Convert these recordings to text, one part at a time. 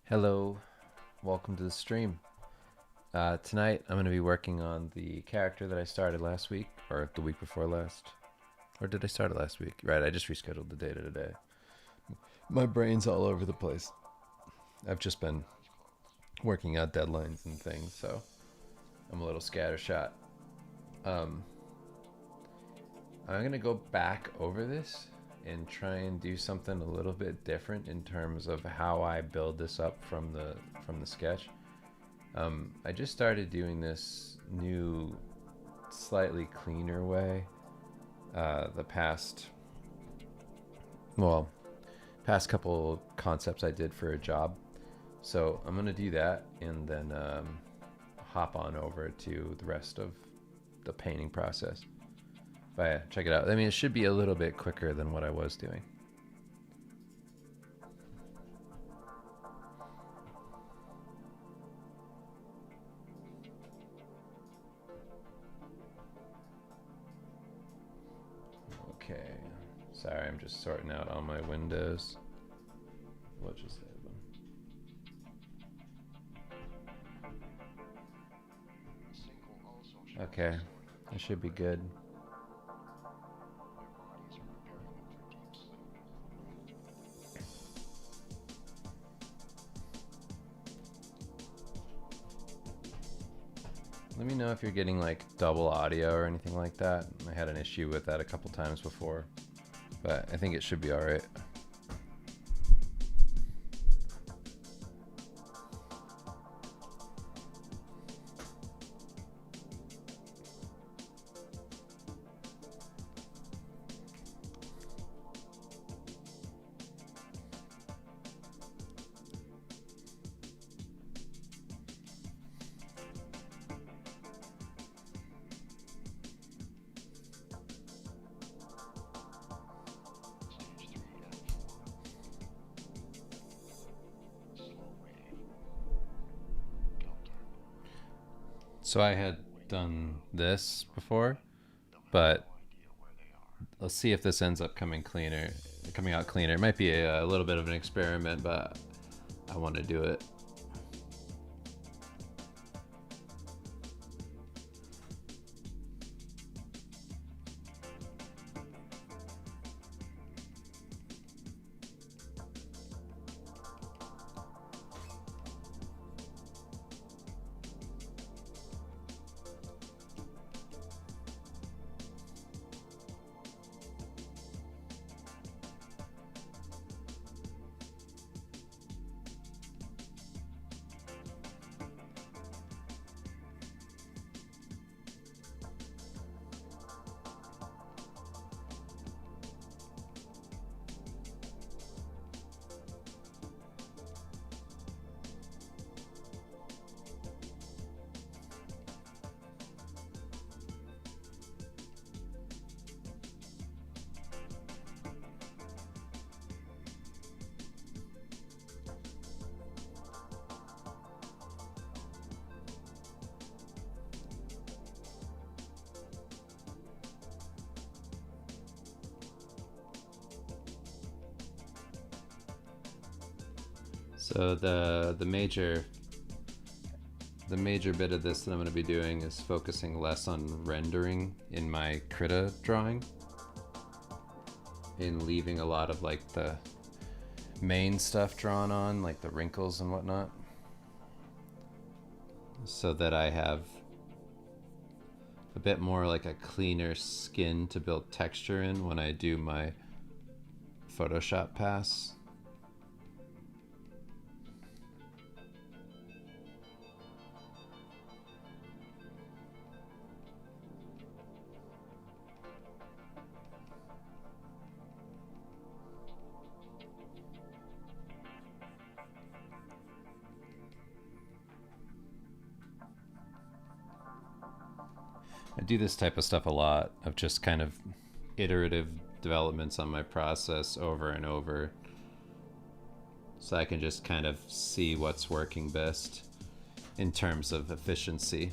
Hello, welcome to the stream. Tonight I'm going to be working on the character that I started last week, or the week before last. Or did I start it last week? Right, I just rescheduled the day to today. My brain's all over the place. I've just been working out deadlines and things, so I'm a little scattershot. Um, I'm going to go back over this and try and do something a little bit different in terms of how I build this up from the sketch. I just started doing this new, slightly cleaner way. The past couple concepts I did for a job. So I'm gonna do that and then hop on over to the rest of the painting process. But yeah, check it out. I mean, it should be a little bit quicker than what I was doing. Okay. Sorry, I'm just sorting out all my windows. We'll just have them. Okay, I should be good. Let me know if you're getting like double audio or anything like that. I had an issue with that a couple times before, but I think it should be all right. So I had done this before, but let's see if this ends up coming out cleaner. It might be a little bit of an experiment, but I want to do it. So the major bit of this that I'm going to be doing is focusing less on rendering in my Krita drawing and leaving a lot of like the main stuff drawn on, like the wrinkles and whatnot, so that I have a bit more like a cleaner skin to build texture in when I do my Photoshop pass. I do this type of stuff a lot, of just kind of iterative developments on my process over and over, so I can just kind of see what's working best in terms of efficiency.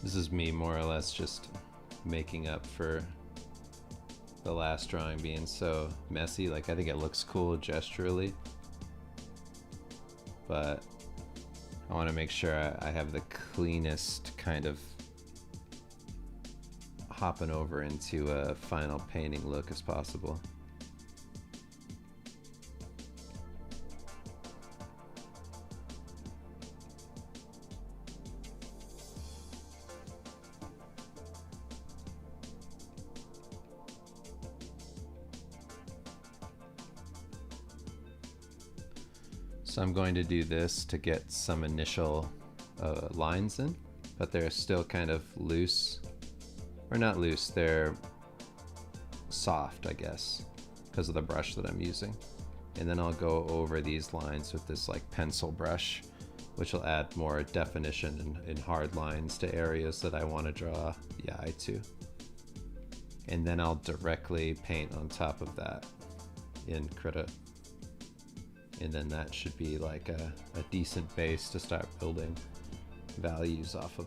This is me more or less just making up for the last drawing being so messy. Like, I think it looks cool gesturally, but I want to make sure I have the cleanest kind of hopping over into a final painting look as possible. So I'm going to do this to get some initial lines in, but they're still kind of loose, or not loose, they're soft, I guess, because of the brush that I'm using. And then I'll go over these lines with this like pencil brush, which will add more definition and hard lines to areas that I want to draw the eye to. And then I'll directly paint on top of that in Krita. And then that should be like a decent base to start building values off of.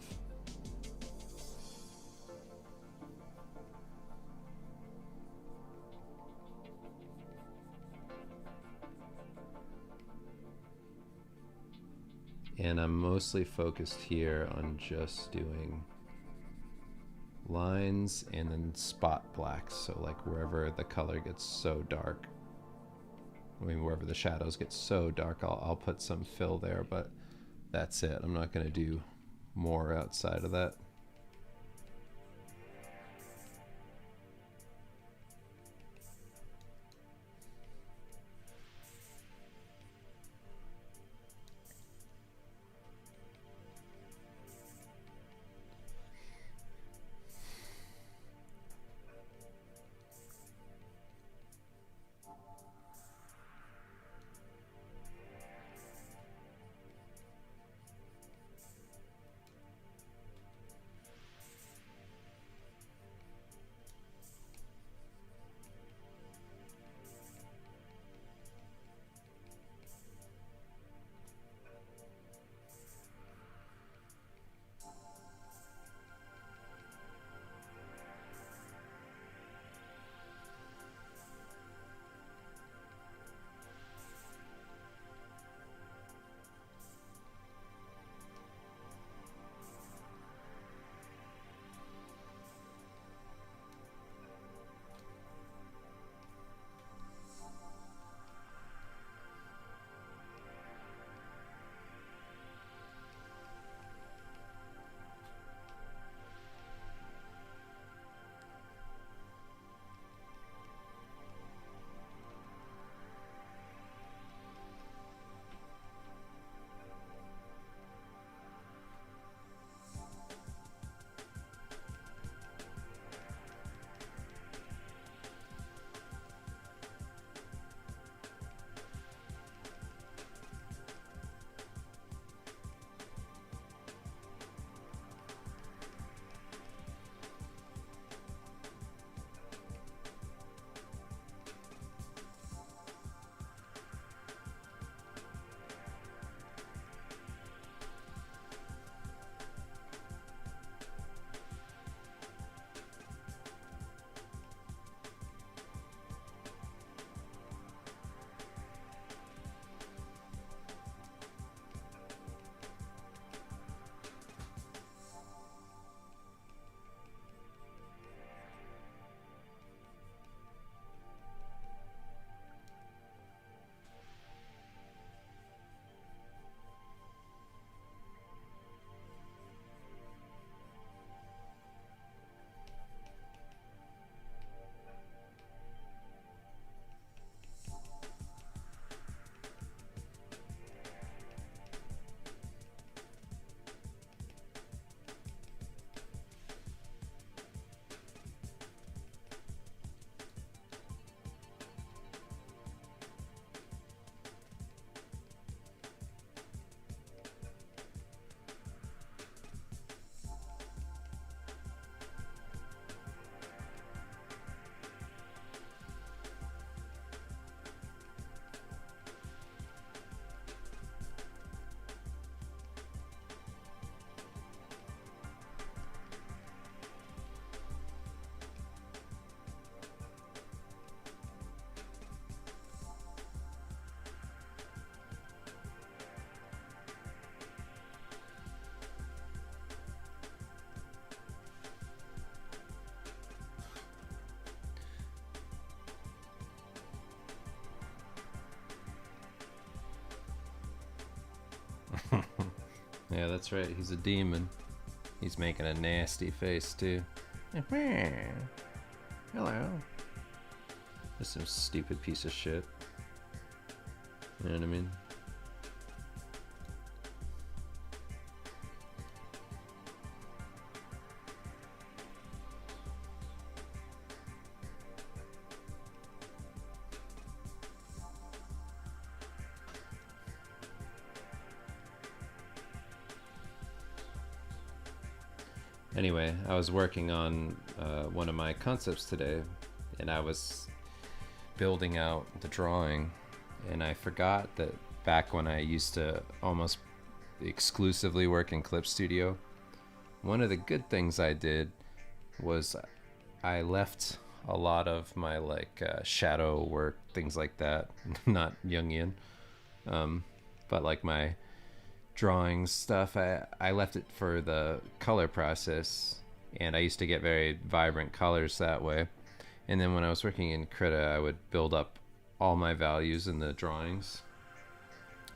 And I'm mostly focused here on just doing lines and then spot blacks. So like wherever the color gets so dark, I mean, wherever the shadows get so dark, I'll put some fill there, but that's it. I'm not going to do more outside of that. Yeah, that's right. He's a demon. He's making a nasty face, too. Hello. Just some stupid piece of shit. You know what I mean? Anyway, I was working on one of my concepts today, and I was building out the drawing, and I forgot that back when I used to almost exclusively work in Clip Studio, one of the good things I did was I left a lot of my shadow work, things like that, not Jungian, but like my drawing stuff, I left it for the color process, and I used to get very vibrant colors that way. And then when I was working in Krita, I would build up all my values in the drawings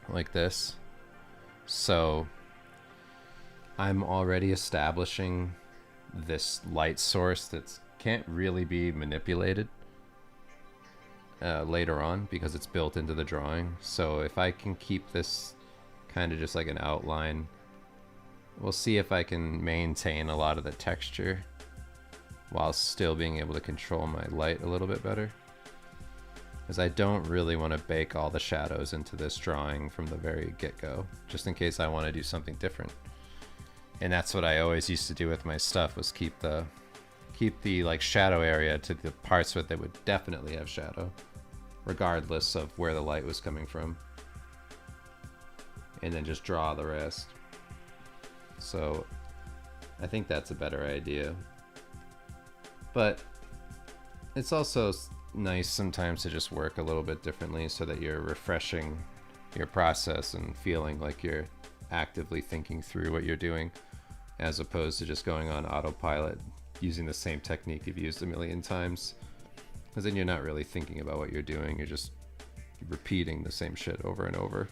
like this. So I'm already establishing this light source that can't really be manipulated later on because it's built into the drawing. So if I can keep this kind of just like an outline, we'll see if I can maintain a lot of the texture while still being able to control my light a little bit better, because I don't really want to bake all the shadows into this drawing from the very get-go, just in case I want to do something different. And that's what I always used to do with my stuff, was keep the like shadow area to the parts where they would definitely have shadow, regardless of where the light was coming from, and then just draw the rest. So I think that's a better idea. But it's also nice sometimes to just work a little bit differently so that you're refreshing your process and feeling like you're actively thinking through what you're doing, as opposed to just going on autopilot using the same technique you've used a million times, because then you're not really thinking about what you're doing, you're just repeating the same shit over and over.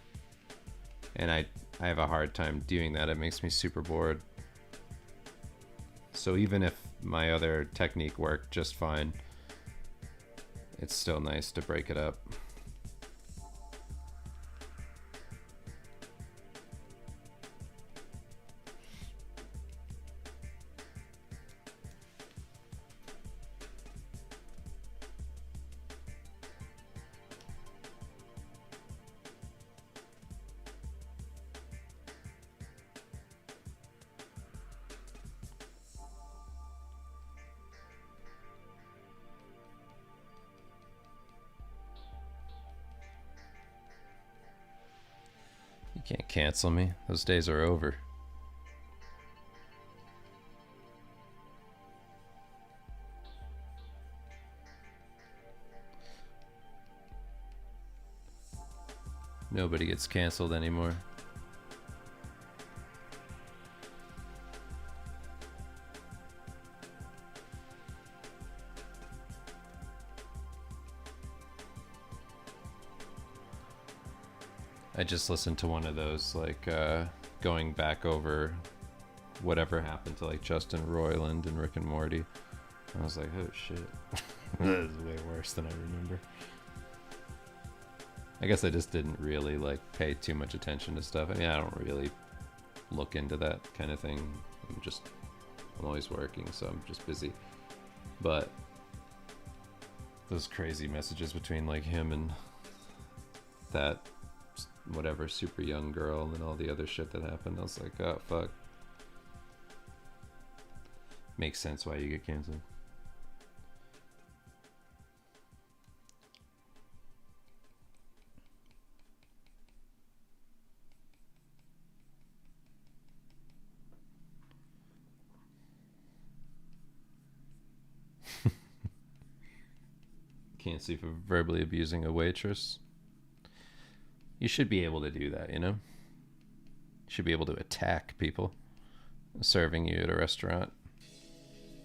And I have a hard time doing that. It makes me super bored. So even if my other technique worked just fine, it's still nice to break it up. You can't cancel me. Those days are over. Nobody gets canceled anymore. I just listened to one of those, going back over whatever happened to Justin Roiland and Rick and Morty. I was like, oh shit. That is way worse than I remember. I guess I just didn't really pay too much attention to stuff. I mean, I don't really look into that kind of thing. I'm always working, so I'm just busy. But those crazy messages between him and that whatever super young girl and all the other shit that happened, I was like, oh fuck. Makes sense why you get canceled. Can't see for verbally abusing a waitress. You should be able to do that, you know? You should be able to attack people serving you at a restaurant.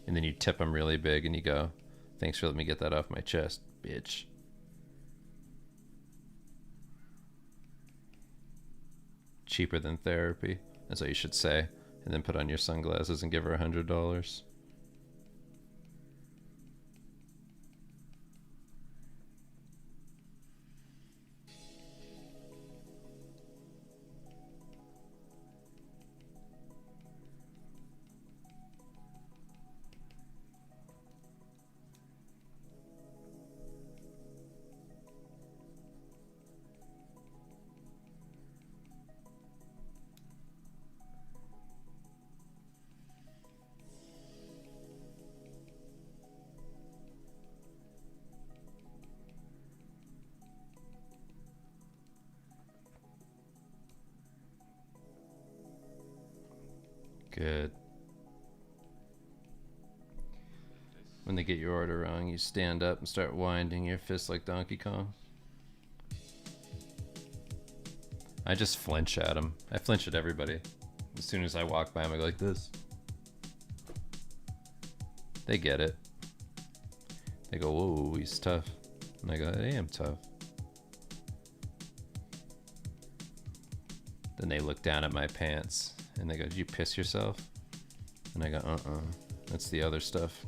And then you tip them really big and you go, thanks for letting me get that off my chest, bitch. Cheaper than therapy. That's what you should say. And then put on your sunglasses and give her $100. Good. When they get your order wrong, you stand up and start winding your fist like Donkey Kong. I just flinch at them. I flinch at everybody. As soon as I walk by them, I go like this. They get it. They go, whoa, he's tough. And I go, I am tough. Then they look down at my pants and they go, did you piss yourself? And I go, that's the other stuff.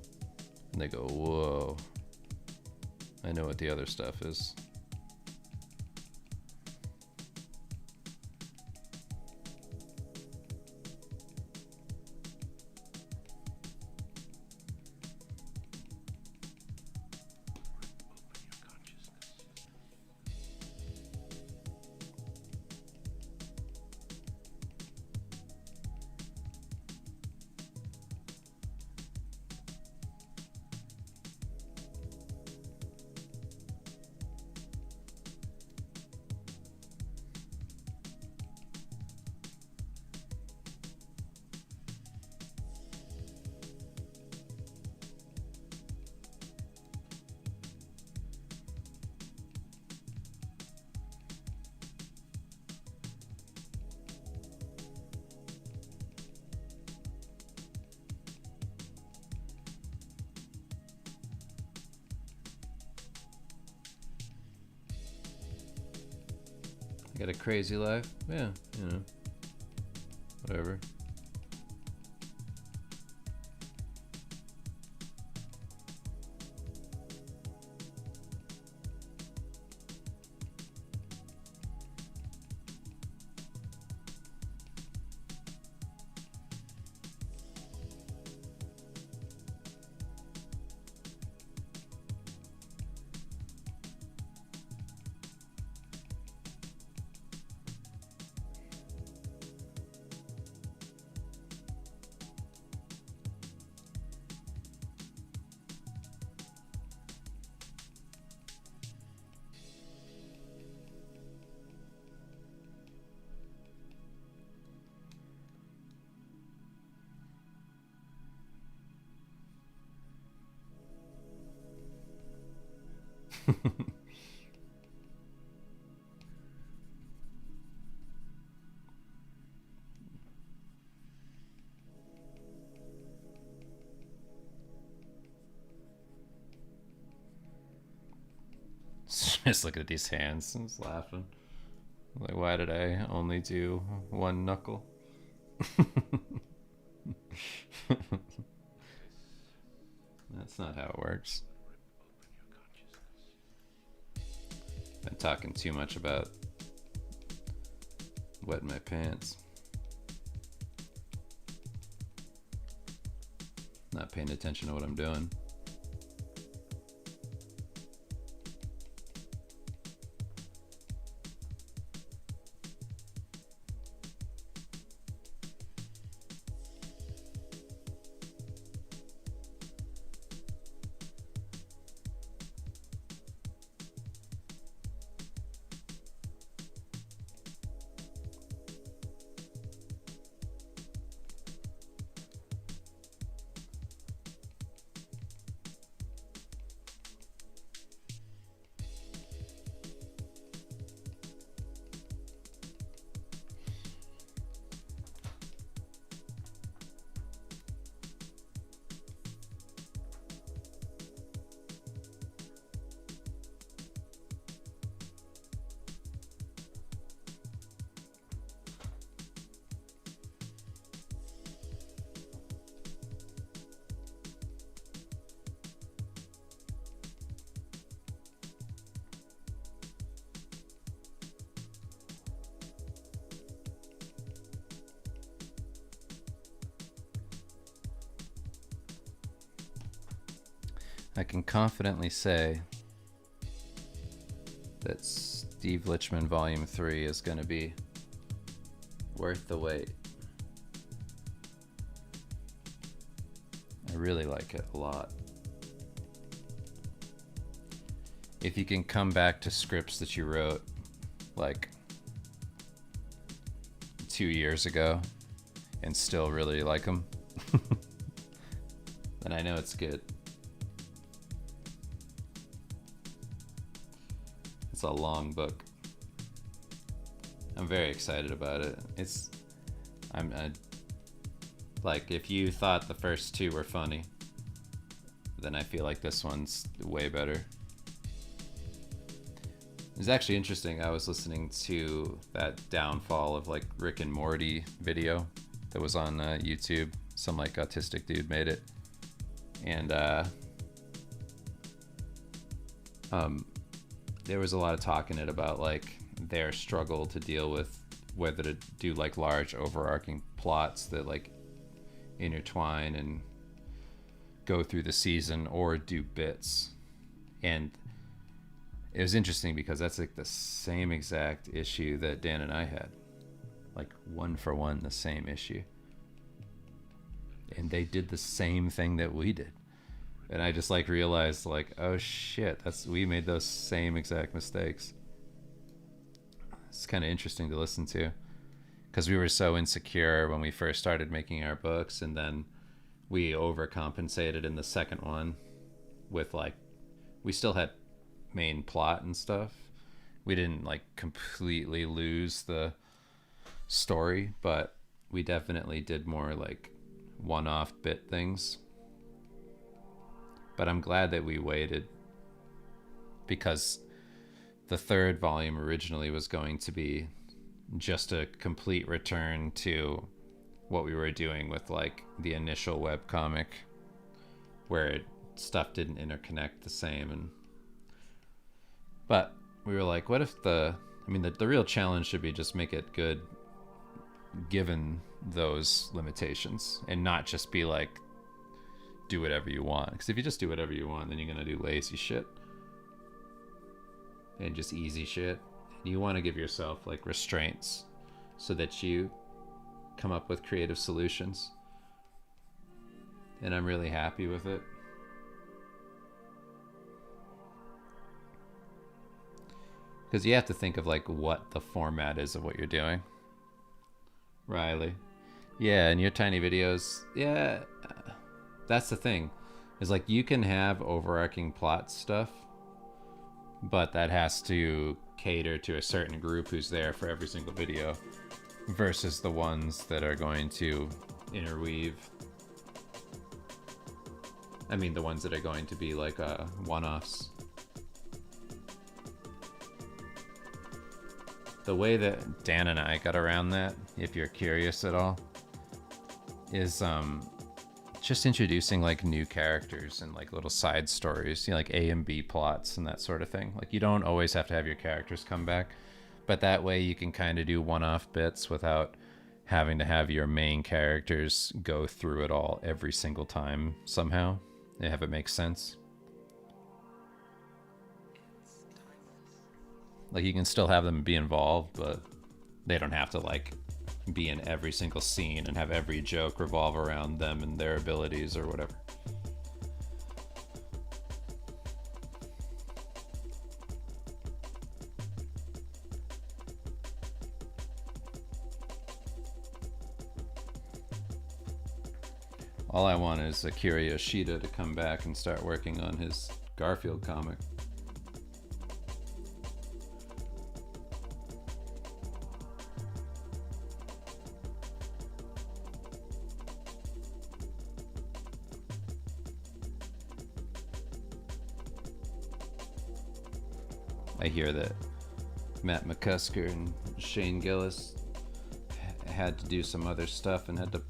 And they go, whoa, I know what the other stuff is. Got a crazy life? Yeah, you know, whatever. Just looking at these hands and just laughing. Like, why did I only do one knuckle? That's not how it works. Been talking too much about wetting my pants. Not paying attention to what I'm doing. I can confidently say that Steve Lichman Volume 3 is going to be worth the wait. I really like it a lot. If you can come back to scripts that you wrote like 2 years ago and still really like them, then I know it's good. It's a long book. I'm very excited about it. Like, if you thought the first two were funny, then I feel like this one's way better. It's actually interesting. I was listening to that downfall of like Rick and Morty video that was on YouTube. Some like autistic dude made it, and there was a lot of talk in it about like their struggle to deal with whether to do like large overarching plots that like intertwine and go through the season, or do bits. And it was interesting because that's like the same exact issue that Dan and I had, like one for one the same issue, and they did the same thing that we did. And I just like realized like, oh shit, we made those same exact mistakes. It's kind of interesting to listen to, because we were so insecure when we first started making our books, and then we overcompensated in the second one with like, we still had main plot and stuff. We didn't like completely lose the story, but we definitely did more like one-off bit things. But I'm glad that we waited, because the third volume originally was going to be just a complete return to what we were doing with like the initial webcomic, where stuff didn't interconnect the same. But we were like, what if the real challenge should be just make it good given those limitations, and not just be like, do whatever you want. Because if you just do whatever you want, then you're going to do lazy shit and just easy shit. You want to give yourself like restraints so that you come up with creative solutions. And I'm really happy with it. Because you have to think of like what the format is of what you're doing. Riley. Yeah, and your tiny videos, yeah, that's the thing. Is like, you can have overarching plot stuff, but that has to cater to a certain group who's there for every single video, versus the ones that are going to interweave. I mean, the ones that are going to be like one-offs. The way that Dan and I got around that, if you're curious at all, is just introducing like new characters and like little side stories, you know, like A and B plots and that sort of thing. Like, you don't always have to have your characters come back, but that way you can kind of do one-off bits without having to have your main characters go through it all every single time somehow, and have it make sense. Like, you can still have them be involved, but they don't have to like be in every single scene and have every joke revolve around them and their abilities or whatever. All I want is Akira Yoshida to come back and start working on his Garfield comic. I hear that Matt McCusker and Shane Gillis had to do some other stuff and had to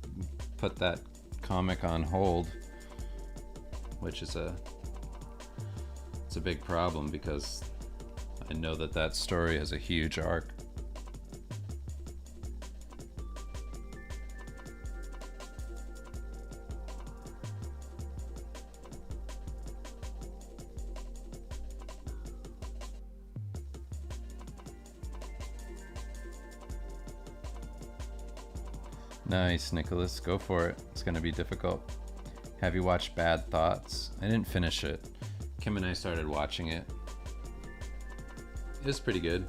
put that comic on hold, which is it's a big problem, because I know that story has a huge arc. Nice, Nicholas. Go for it. It's going to be difficult. Have you watched Bad Thoughts? I didn't finish it. Kim and I started watching it. It was pretty good.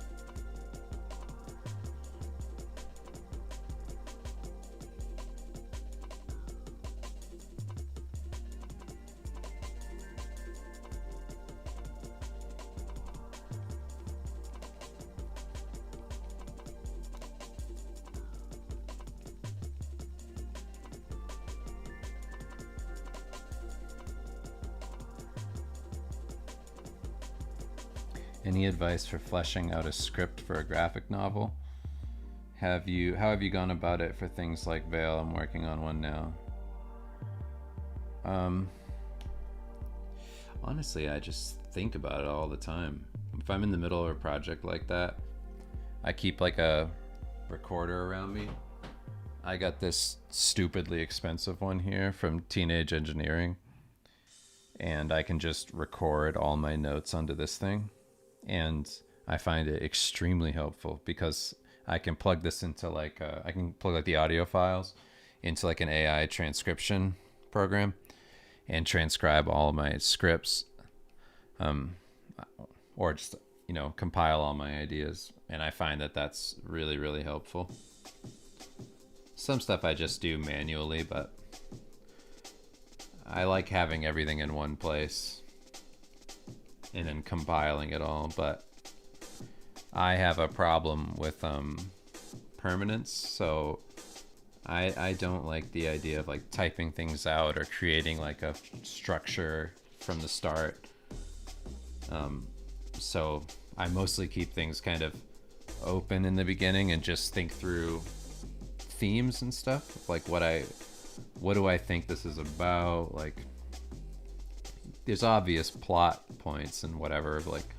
Any advice for fleshing out a script for a graphic novel? How have you gone about it for things like Veil? I'm working on one now. Honestly, I just think about it all the time. If I'm in the middle of a project like that, I keep like a recorder around me. I got this stupidly expensive one here from Teenage Engineering, and I can just record all my notes onto this thing. And I find it extremely helpful because I can plug this into like I can plug like the audio files into like an AI transcription program and transcribe all of my scripts, or just compile all my ideas. And I find that that's really, really helpful. Some stuff I just do manually, but I like having everything in one place and then compiling it all. But I have a problem with permanence, so I don't like the idea of like typing things out or creating like a structure from the start. So I mostly keep things kind of open in the beginning and just think through themes and stuff, like what do I think this is about. Like there's obvious plot points and whatever, like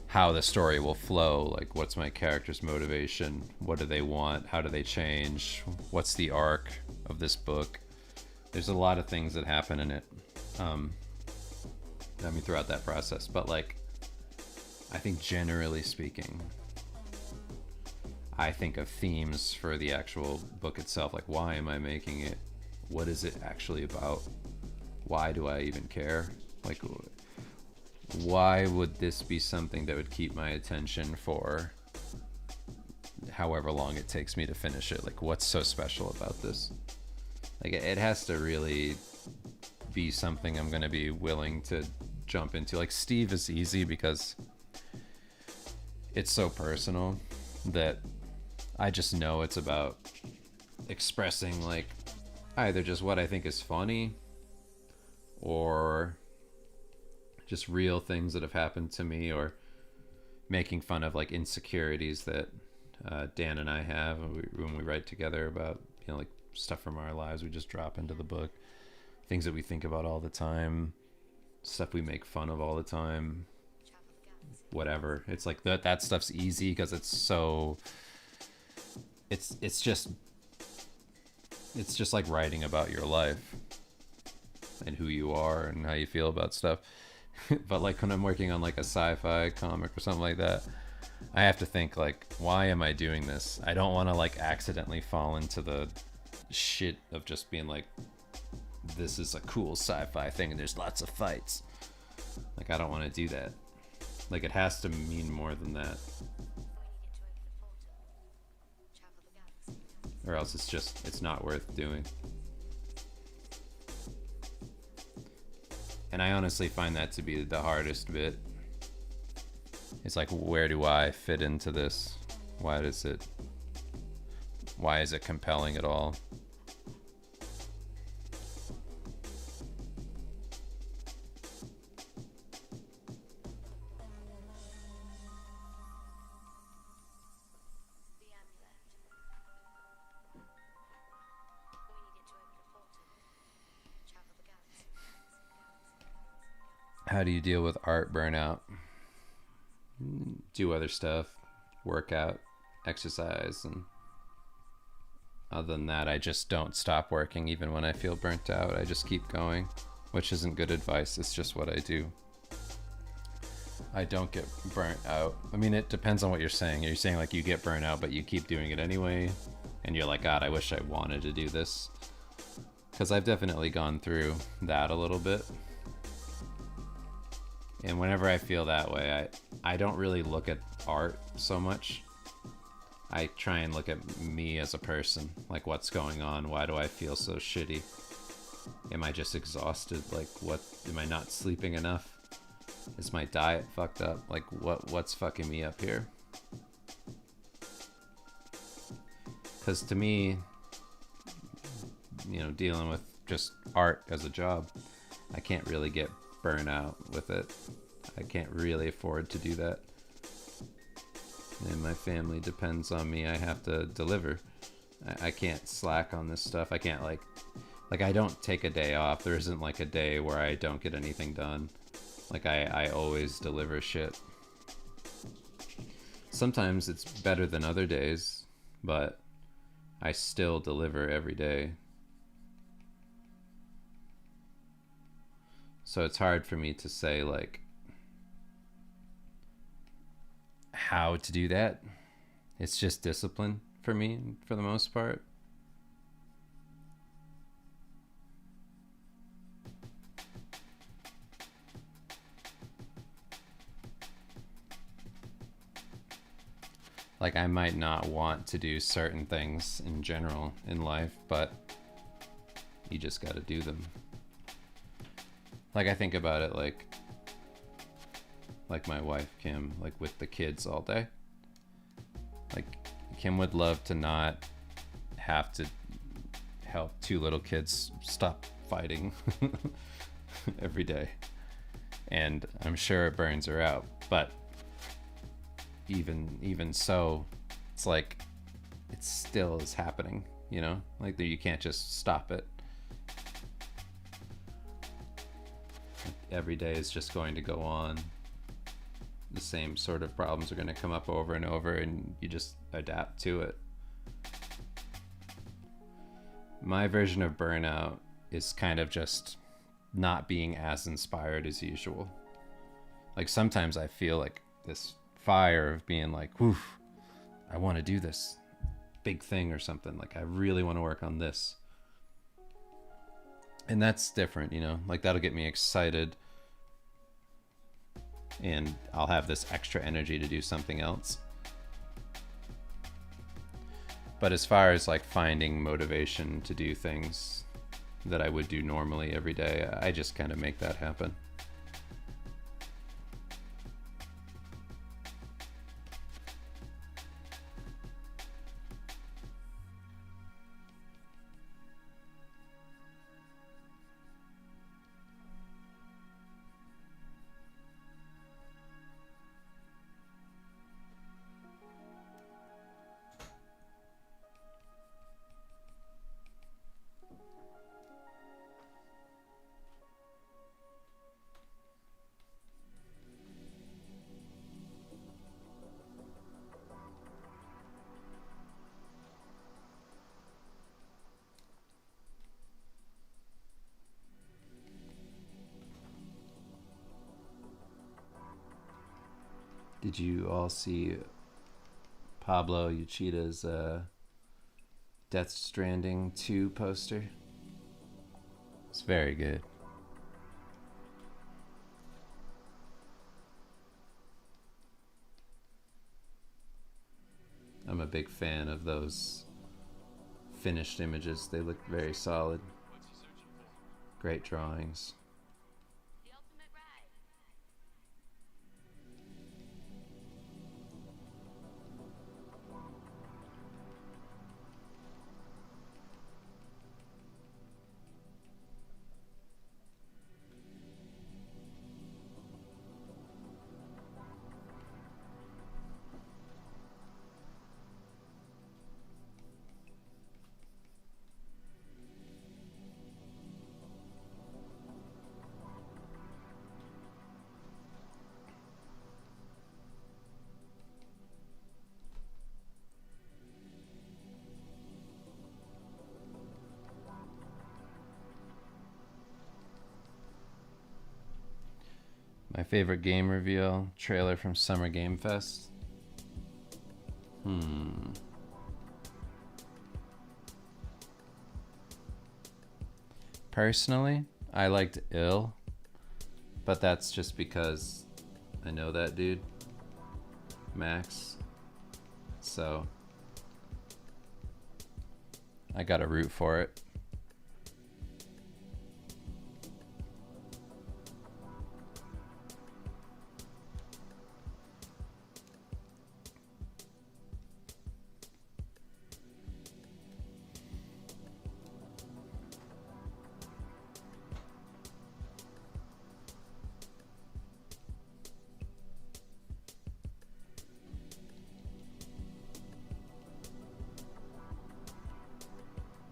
how the story will flow, like what's my character's motivation, what do they want, how do they change, what's the arc of this book. There's a lot of things that happen in it, throughout that process. But like I think generally speaking, I think of themes for the actual book itself, like why am I making it, what is it actually about, why do I even care, like why would this be something that would keep my attention for however long it takes me to finish it, like what's so special about this. Like it has to really be something I'm going to be willing to jump into. Like Steve is easy because it's so personal that I just know it's about expressing like either just what I think is funny or just real things that have happened to me, or making fun of like insecurities that Dan and I have when we write together about like stuff from our lives. We just drop into the book, things that we think about all the time, stuff we make fun of all the time, whatever. It's like that stuff's easy because it's so it's just like writing about your life and who you are and how you feel about stuff. But like when I'm working on like a sci-fi comic or something like that, I have to think like, why am I doing this? I don't want to like accidentally fall into the shit of just being like, this is a cool sci-fi thing and there's lots of fights. Like I don't want to do that. Like it has to mean more than that, or else it's not worth doing. And I honestly find that to be the hardest bit. It's like, where do I fit into this? Why is it compelling at all? How do you deal with art burnout? Do other stuff, work out, exercise, and other than that, I just don't stop working even when I feel burnt out. I just keep going, which isn't good advice. It's just what I do. I don't get burnt out. I mean, it depends on what you're saying. Are you saying like you get burnt out, but you keep doing it anyway, and you're like, God, I wish I wanted to do this. Because I've definitely gone through that a little bit. And whenever I feel that way, I don't really look at art so much. I try and look at me as a person. Like, what's going on? Why do I feel so shitty? Am I just exhausted? Like, what? Am I not sleeping enough? Is my diet fucked up? Like, what's fucking me up here? Because to me, you know, dealing with just art as a job, I can't really get burnout with it. I can't really afford to do that. And my family depends on me. I have to deliver. I can't slack on this stuff. I can't like I don't take a day off. There isn't like a day where I don't get anything done. Like I always deliver shit. Sometimes it's better than other days, but I still deliver every day. So it's hard for me to say like how to do that. It's just discipline for me for the most part. Like I might not want to do certain things in general in life, but you just got to do them. Like I think about it like my wife Kim, like with the kids all day. Like Kim would love to not have to help two little kids stop fighting every day. And I'm sure it burns her out, but even so, it's like it still is happening, you know? Like you can't just stop it. Every day is just going to go on. The same sort of problems are going to come up over and over, and you just adapt to it. My version of burnout is kind of just not being as inspired as usual. Like sometimes I feel like this fire of being like, woof, I want to do this big thing or something. Like I really want to work on this. And that's different, you know, like that'll get me excited and I'll have this extra energy to do something else. But as far as like finding motivation to do things that I would do normally every day, I just kind of make that happen. Did you all see Pablo Uchida's Death Stranding 2 poster? It's very good. I'm a big fan of those finished images. They look very solid. Great drawings. My favorite game reveal, trailer from Summer Game Fest. Personally, I liked Ill, but that's just because I know that dude, Max. So I gotta root for it.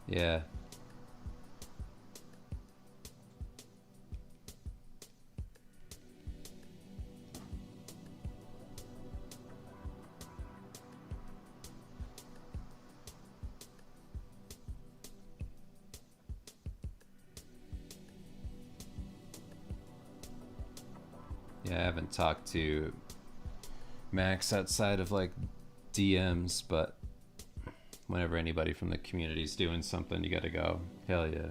Yeah. Yeah, I haven't talked to Max outside of like DMs, but whenever anybody from the community's doing something, you gotta go. Hell yeah.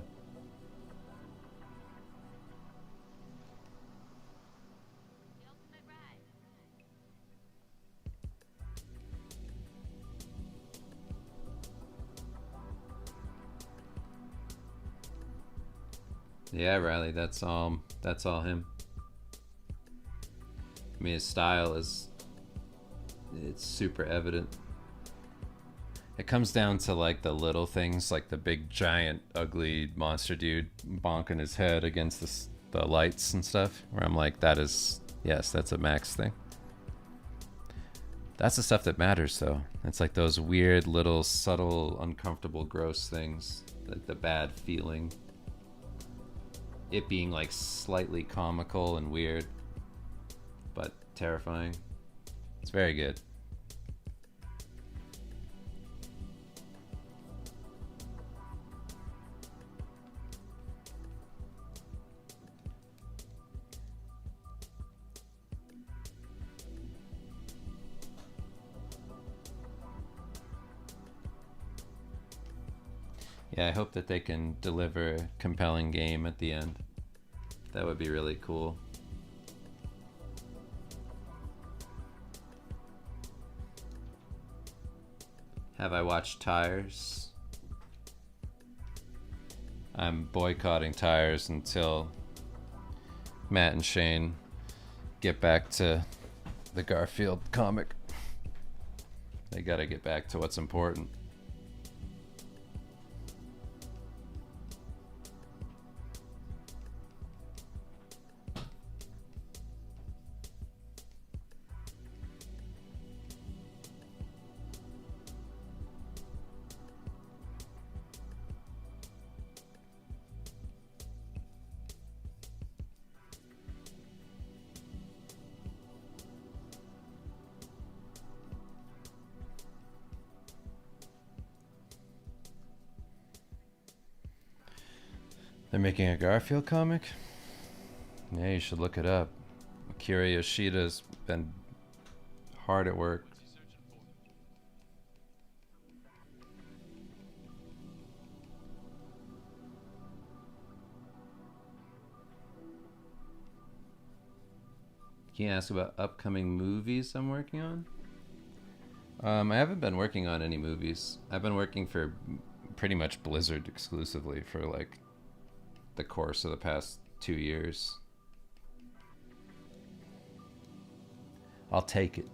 Yeah, Riley, that's all him. I mean, his style it's super evident. It comes down to like the little things, like the big giant ugly monster dude bonking his head against the lights and stuff, where I'm like, yes, that's a Max thing. That's the stuff that matters, though. It's like those weird little subtle uncomfortable gross things, like the bad feeling, it being like slightly comical and weird but terrifying. It's very good. Yeah, I hope that they can deliver a compelling game at the end. That would be really cool. Have I watched Tires? I'm boycotting Tires until Matt and Shane get back to the Garfield comic. They gotta get back to what's important. They're making a Garfield comic? Yeah, you should look it up. Akira Yoshida's been hard at work. Can you ask about upcoming movies I'm working on? I haven't been working on any movies. I've been working for pretty much Blizzard exclusively for like the course of the past 2 years. I'll take it.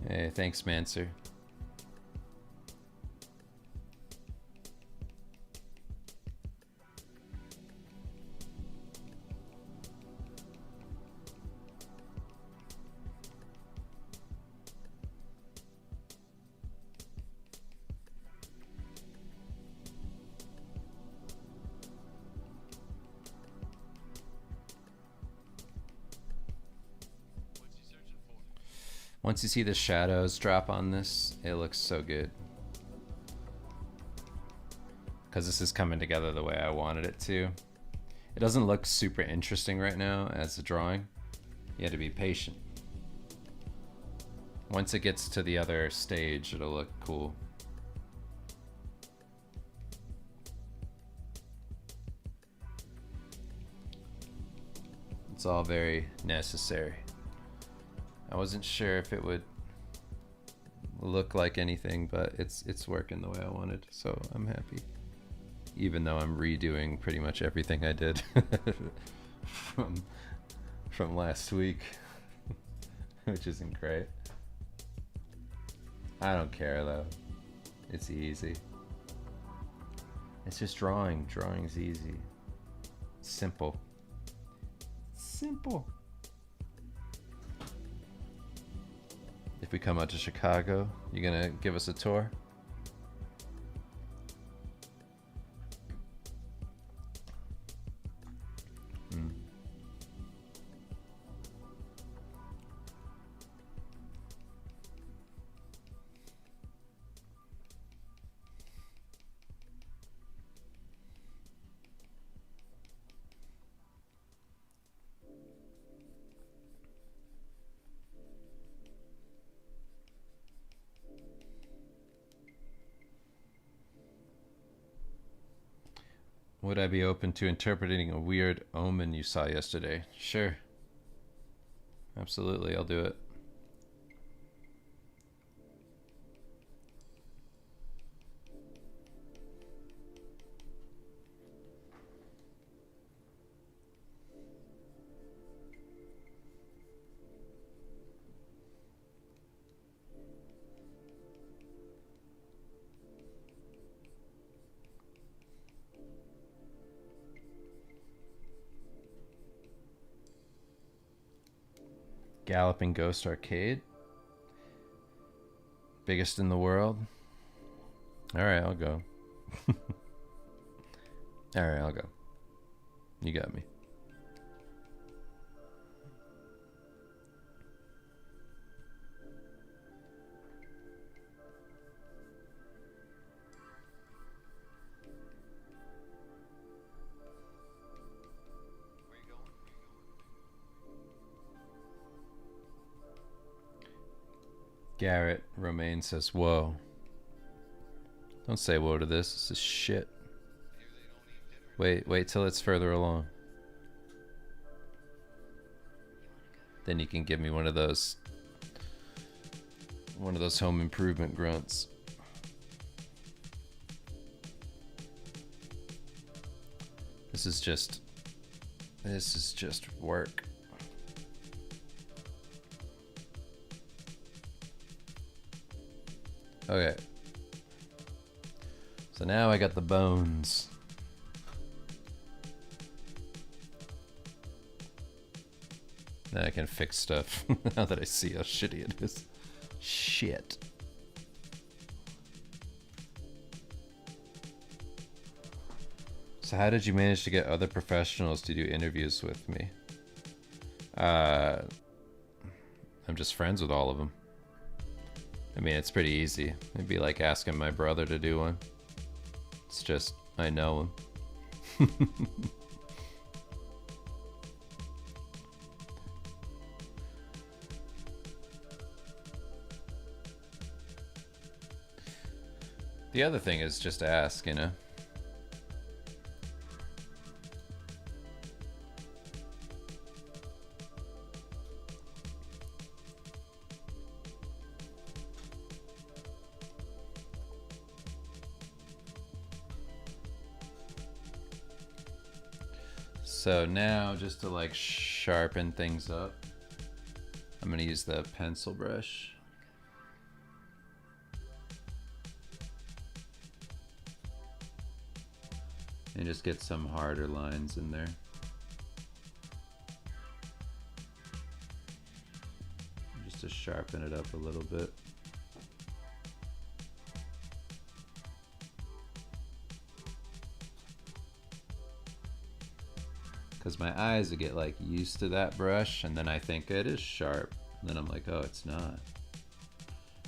Hey, thanks, Manser. Once you see the shadows drop on this, it looks so good. Because this is coming together the way I wanted it to. It doesn't look super interesting right now as a drawing. You have to be patient. Once it gets to the other stage, it'll look cool. It's all very necessary. I wasn't sure if it would look like anything, but it's working the way I wanted, so I'm happy. Even though I'm redoing pretty much everything I did from last week, which isn't great. I don't care though. It's easy. It's just drawing. Drawing's easy. Simple. Simple. If we come out to Chicago, you gonna give us a tour? Would I be open to interpreting a weird omen you saw yesterday? Sure. Absolutely, I'll do it. Galloping Ghost Arcade. Biggest in the world. Alright, I'll go. Alright, I'll go. You got me. Garrett Romaine says, whoa. Don't say whoa to this. This is shit. Wait till it's further along. Then you can give me one of those home improvement grunts. This is just work. Okay. So now I got the bones. Now I can fix stuff now that I see how shitty it is. Shit. So how did you manage to get other professionals to do interviews with me? I'm just friends with all of them. I mean, it's pretty easy. It'd be like asking my brother to do one. It's just, I know him. The other thing is just ask, you know? So now, just to like sharpen things up, I'm gonna use the pencil brush. And just get some harder lines in there. Just to sharpen it up a little bit. Because my eyes would get like used to that brush, and then I think it is sharp. And then I'm like, oh, it's not.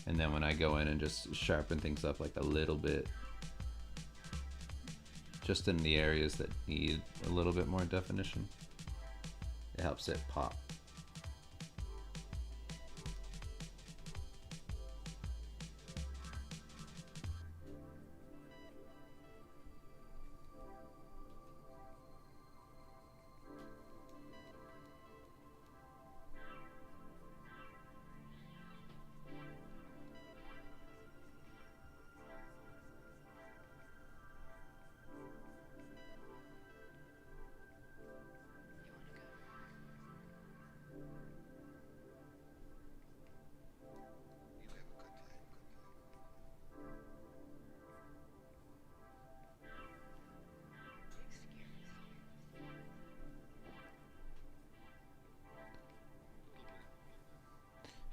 And then when I go in and just sharpen things up like a little bit, just in the areas that need a little bit more definition, it helps it pop.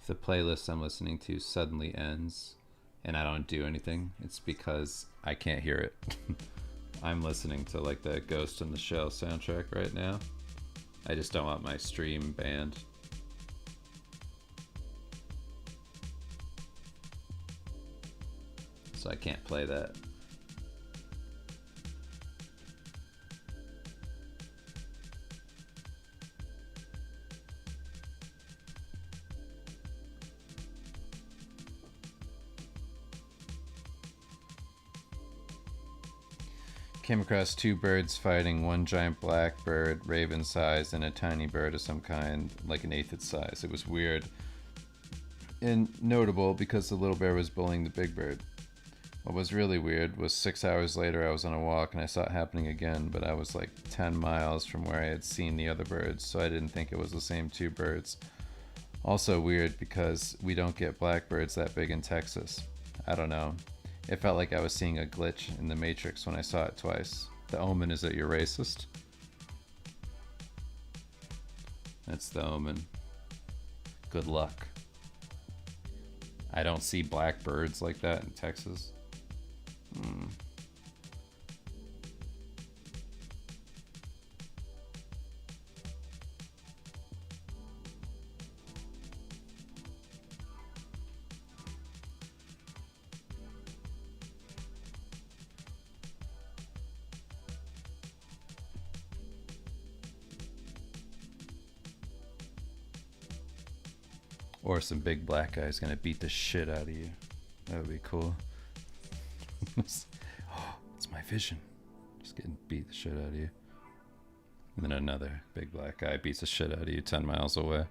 If the playlist I'm listening to suddenly ends and I don't do anything, it's because I can't hear it. I'm listening to like the Ghost in the Shell soundtrack right now. I just don't want my stream banned. So I can't play that. Came across two birds fighting, one giant black bird, raven sized, and a tiny bird of some kind, like an eighth its size. It was weird and notable because the little bear was bullying the big bird. What was really weird was 6 hours later I was on a walk and I saw it happening again, but I was like 10 miles from where I had seen the other birds, so I didn't think it was the same two birds. Also weird because we don't get blackbirds that big in Texas. I don't know. It felt like I was seeing a glitch in the Matrix when I saw it twice. The omen is that you're racist. That's the omen. Good luck. I don't see blackbirds like that in Texas. Or some big black guy's gonna beat the shit out of you. That would be cool. It's my vision. Just getting beat the shit out of you. And then another big black guy beats the shit out of you 10 miles away.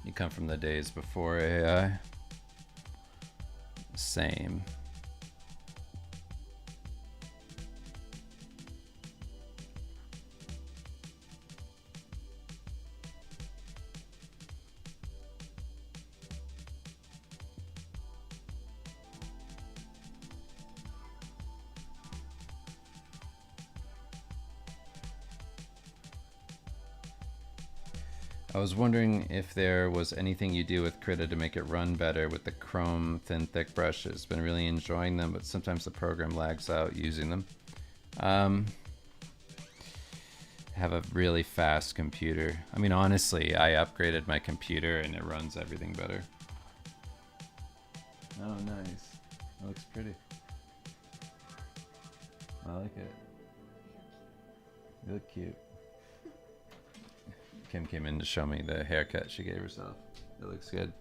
You come from the days before AI. Same. I was wondering if there was anything you do with Krita to make it run better with the chrome thin thick brushes. Been really enjoying them, but sometimes the program lags out using them. I have a really fast computer. I mean, honestly, I upgraded my computer and it runs everything better. Oh, nice. That looks pretty. I like it. You look cute. Kim came in to show me the haircut she gave herself. It looks good.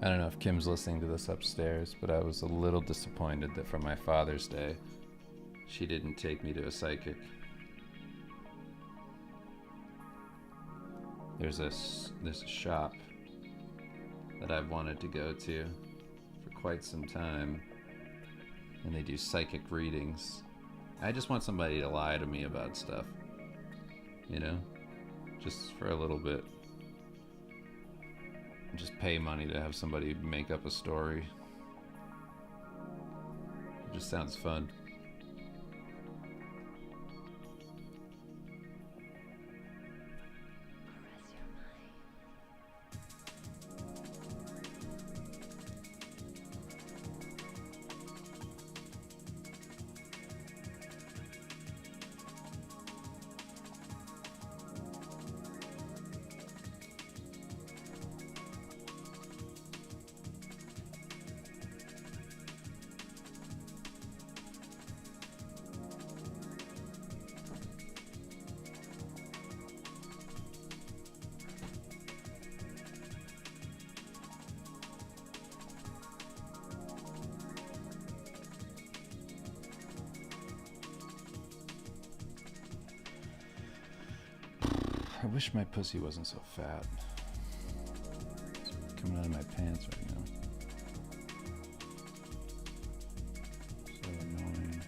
I don't know if Kim's listening to this upstairs, but I was a little disappointed that for my Father's Day, she didn't take me to a psychic. There's this shop that I've wanted to go to for quite some time, and they do psychic readings. I just want somebody to lie to me about stuff, you know, just for a little bit. Just pay money to have somebody make up a story. It just sounds fun. I wish my pussy wasn't so fat. It's coming out of my pants right now. So annoying.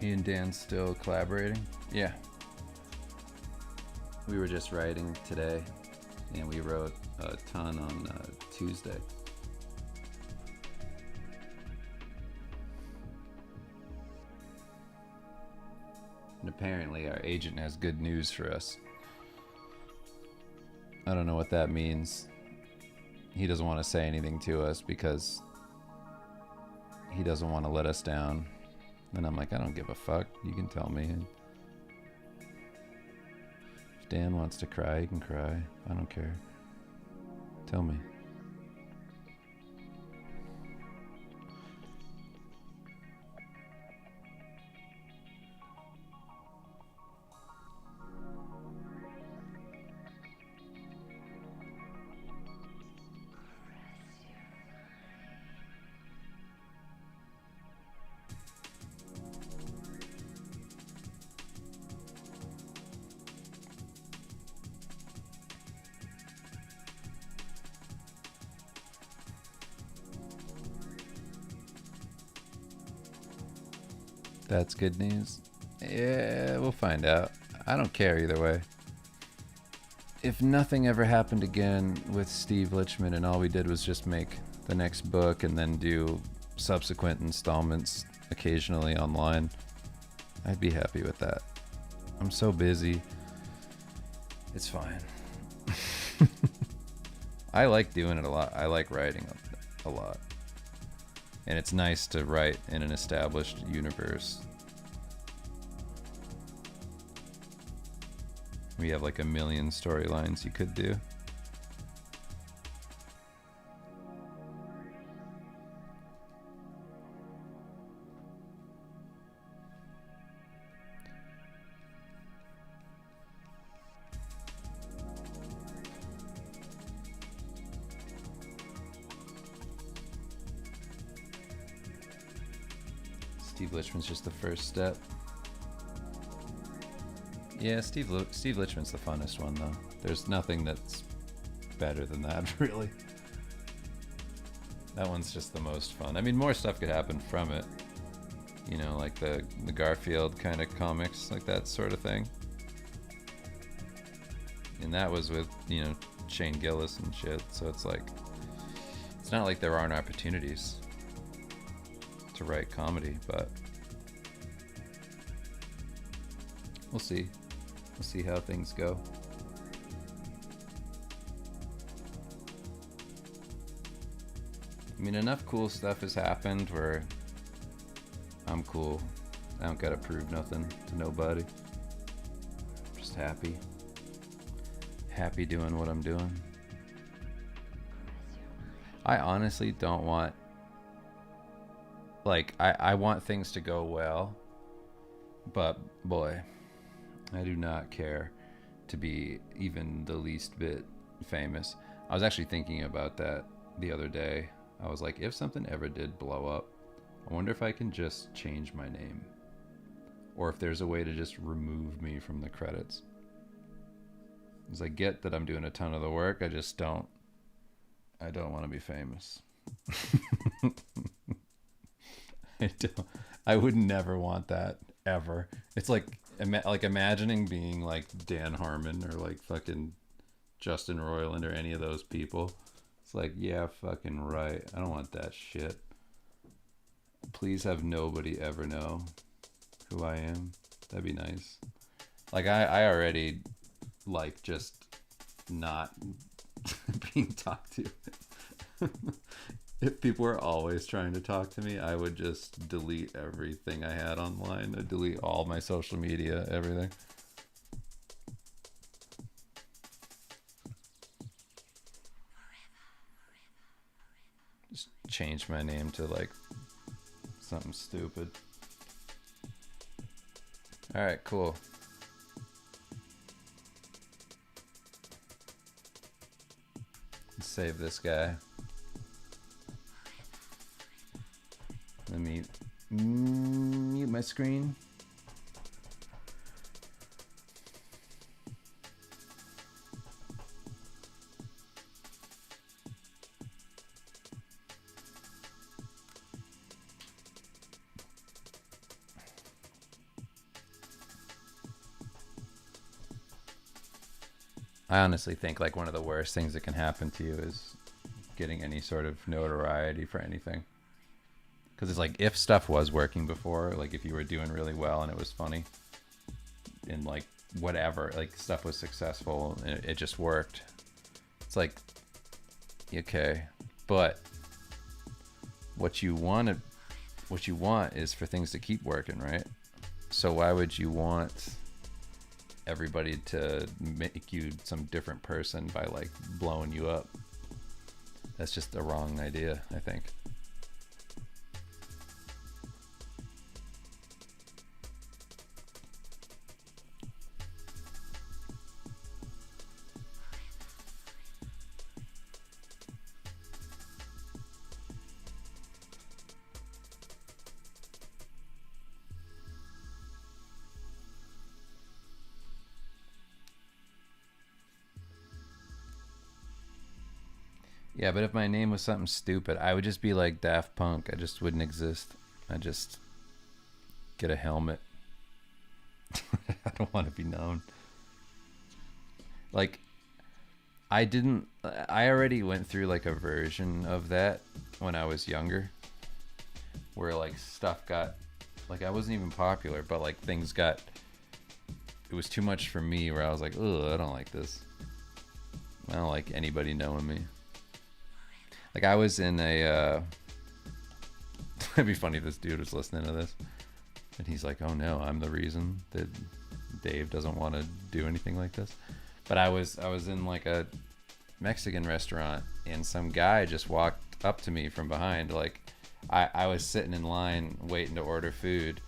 He and Dan still collaborating? Yeah. We were just writing today, and we wrote a ton on Tuesday. And apparently our agent has good news for us. I don't know what that means. He doesn't want to say anything to us because he doesn't want to let us down. And I'm like, I don't give a fuck. You can tell me. And if Dan wants to cry, he can cry. I don't care. Tell me. That's good news. Yeah, we'll find out. I don't care either way. If nothing ever happened again with Steve Lichman and all we did was just make the next book and then do subsequent installments occasionally online, I'd be happy with that. I'm so busy. It's fine. I like doing it a lot. I like writing a lot. And it's nice to write in an established universe. We have like a million storylines you could do. Steve Lichman's just the first step. Yeah, Steve Lichman's the funnest one though. There's nothing that's better than that, really. That one's just the most fun. I mean, more stuff could happen from it. You know, like the Garfield kind of comics, like that sort of thing. And that was with, you know, Shane Gillis and shit. So it's like, it's not like there aren't opportunities to write comedy, but we'll see. We'll see how things go. I mean, enough cool stuff has happened where I'm cool. I don't gotta prove nothing to nobody. Just happy. Happy doing what I'm doing. I honestly don't want, like, I want things to go well, but boy, I do not care to be even the least bit famous. I was actually thinking about that the other day. I was like, if something ever did blow up, I wonder if I can just change my name, or if there's a way to just remove me from the credits. Because I get that I'm doing a ton of the work, I just don't want to be famous. I would never want that ever. It's like imagining being like Dan Harmon or like fucking Justin Roiland or any of those people. It's like, yeah, fucking right. I don't want that shit. Please have nobody ever know who I am. That'd be nice. Like I already like just not being talked to. If people were always trying to talk to me, I would just delete everything I had online. I'd delete all my social media, everything. Just change my name to like something stupid. All right, cool. Let's save this guy. Let me mute my screen. I honestly think like one of the worst things that can happen to you is getting any sort of notoriety for anything. Because it's like, if stuff was working before, like if you were doing really well and it was funny and like whatever, like stuff was successful and it just worked, it's like, okay, but what you want is for things to keep working, right? So why would you want everybody to make you some different person by like blowing you up? That's just a wrong idea, I think. Yeah, but if my name was something stupid, I would just be like Daft Punk. I just wouldn't exist. I just get a helmet. I don't want to be known. Like, I already went through like a version of that when I was younger, where like stuff got, like I wasn't even popular, but like things got, it was too much for me, where I was like, ugh, I don't like this. I don't like anybody knowing me. Like I was in a, it'd be funny if this dude was listening to this and he's like, oh no, I'm the reason that Dave doesn't want to do anything like this. But I was in like a Mexican restaurant and some guy just walked up to me from behind. Like I was sitting in line waiting to order food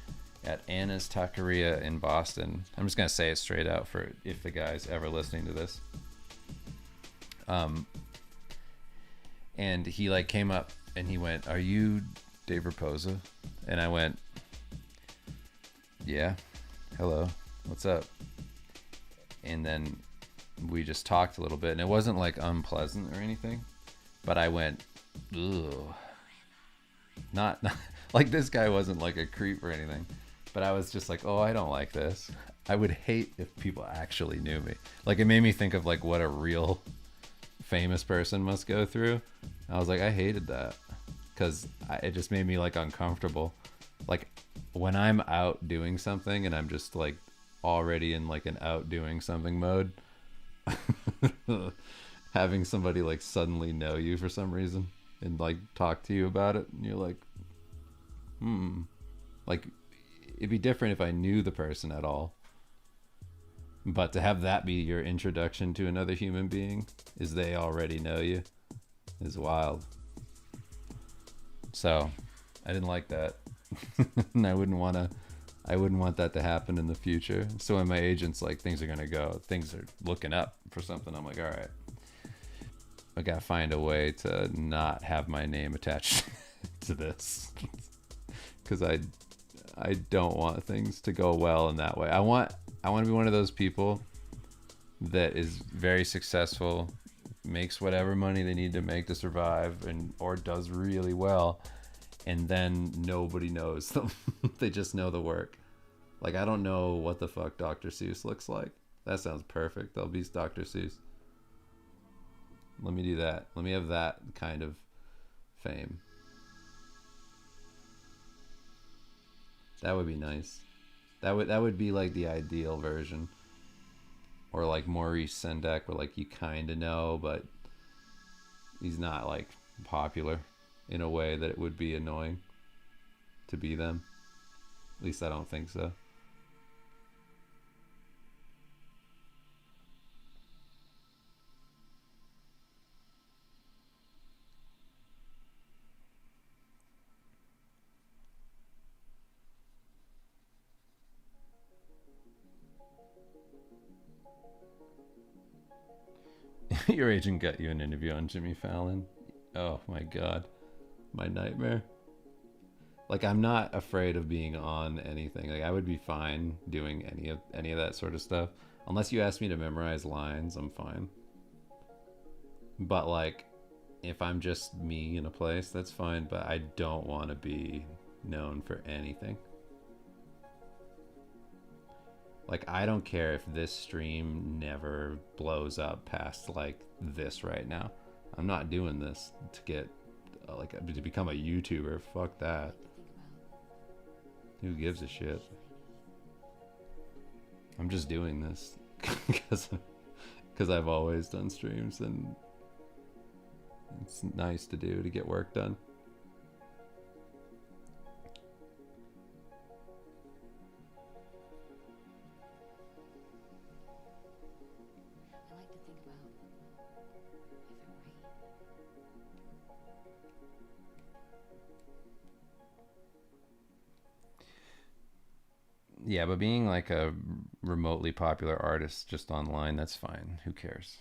at Anna's Taqueria in Boston. I'm just going to say it straight out for if the guy's ever listening to this. And he like came up and he went, "Are you Dave Raposa?" And I went, "Yeah. Hello. What's up?" and then we just talked a little bit, and it wasn't like unpleasant or anything, but I went, ugh. Not like this guy wasn't like a creep or anything, but I was just like, oh, I don't like this. I would hate if people actually knew me. Like, it made me think of like what a real famous person must go through. I was like, I hated that because it just made me like uncomfortable. Like when I'm out doing something and I'm just like already in like an out doing something mode, having somebody like suddenly know you for some reason and like talk to you about it, and you're like, like it'd be different if I knew the person at all, but to have that be your introduction to another human being is they already know you is wild. So I didn't like that. And I wouldn't want that to happen in the future. So when my agent's like, things are looking up for something, I'm like, all right, I gotta find a way to not have my name attached to this, because I don't want things to go well in that way. I want to be one of those people that is very successful, makes whatever money they need to make to survive, and or does really well, and then nobody knows them. They just know the work. Like, I don't know what the fuck Dr. Seuss looks like. That sounds perfect. I'll be Dr. Seuss. Let me do that. Let me have that kind of fame. That would be nice. That would be like the ideal version. Or like Maurice Sendak, where like you kind of know, but he's not like popular in a way that it would be annoying to be them. At least I don't think so. Your agent got you an interview on Jimmy Fallon. Oh my god, my nightmare. Like, I'm not afraid of being on anything. Like, I would be fine doing any of that sort of stuff. Unless you ask me to memorize lines, I'm fine. But like, if I'm just me in a place, that's fine. But I don't want to be known for anything. Like, I don't care if this stream never blows up past like this right now. I'm not doing this to get like to become a YouTuber. Fuck that. Who gives a shit? I'm just doing this because I've always done streams, and it's nice to do to get work done. Yeah, but being like a remotely popular artist just online, that's fine. Who cares?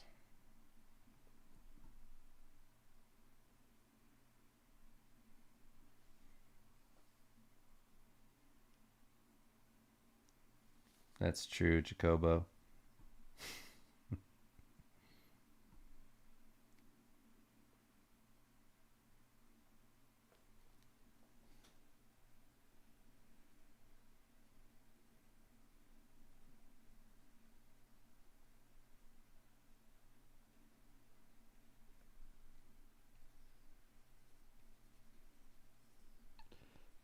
That's true, Jacobo.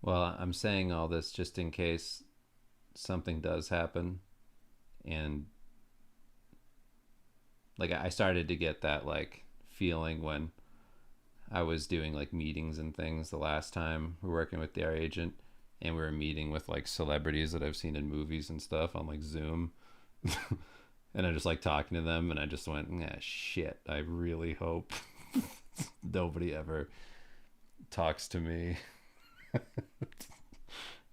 Well, I'm saying all this just in case something does happen, and like I started to get that like feeling when I was doing like meetings and things the last time we were working with their agent, and we were meeting with like celebrities that I've seen in movies and stuff on like Zoom. And I just like talking to them, and I just went, yeah, shit, I really hope nobody ever talks to me.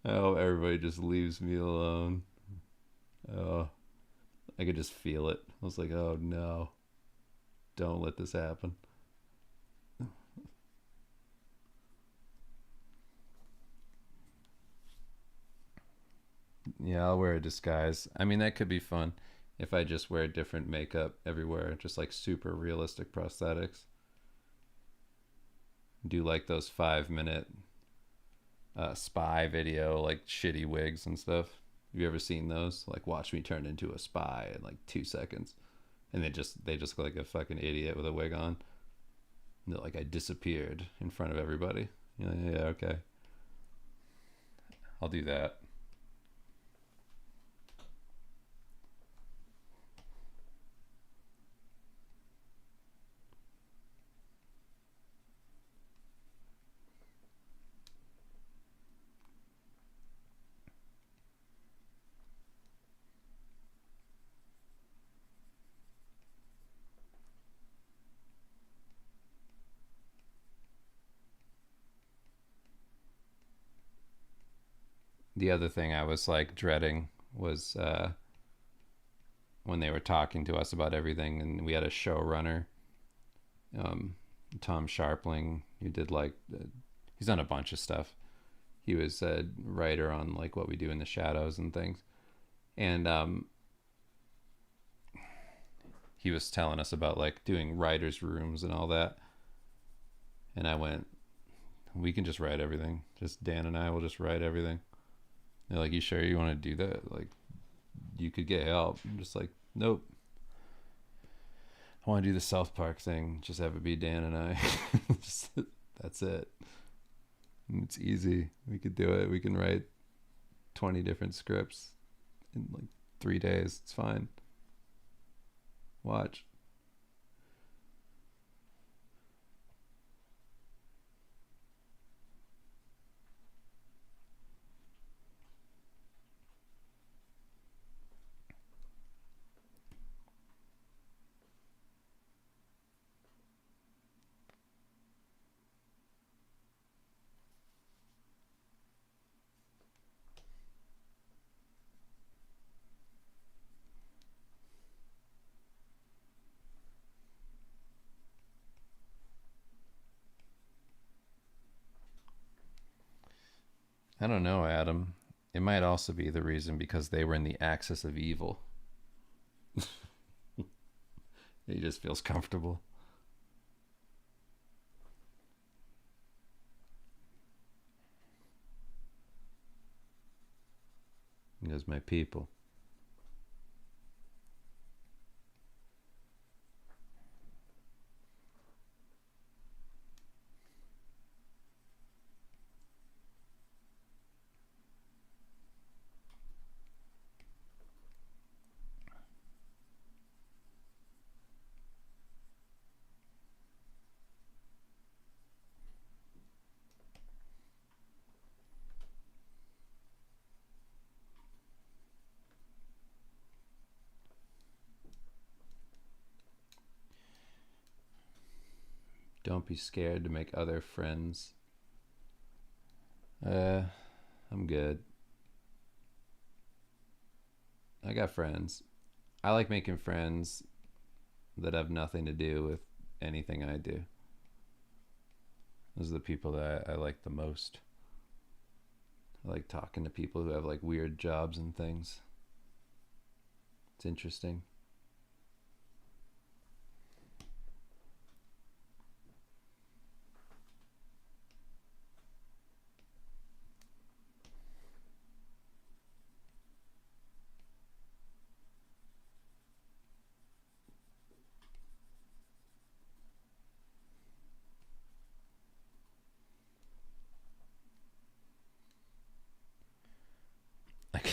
Oh, everybody just leaves me alone. Oh, I could just feel it. I was like, oh no, don't let this happen. Yeah, I'll wear a disguise. I mean, that could be fun. if I just wear different makeup everywhere, just like super realistic prosthetics. Do like those 5 minute spy video, like shitty wigs and stuff. Have you ever seen those? Like, watch me turn into a spy in like 2 seconds, and they just look like a fucking idiot with a wig on. And like, I disappeared in front of everybody. Yeah, okay. I'll do that. The other thing I was like dreading was when they were talking to us about everything, and we had a showrunner, um, Tom Sharpling, who did like he's done a bunch of stuff. He was a writer on like What We Do in the Shadows and things, and he was telling us about like doing writers' rooms and all that. And I went, we can just write everything. Just Dan and I will just write everything. They're like, you sure you want to do that? Like, you could get help. I'm just like, nope. I want to do the South Park thing. Just have it be Dan and I. Just, that's it. And it's easy. We could do it. We can write 20 different scripts in like 3 days. It's fine. Watch. I don't know, Adam. It might also be the reason because they were in the axis of evil. He just feels comfortable. Because my people. Don't be scared to make other friends. I'm good. I got friends. I like making friends that have nothing to do with anything I do. Those are the people that I like the most. I like talking to people who have like weird jobs and things. It's interesting.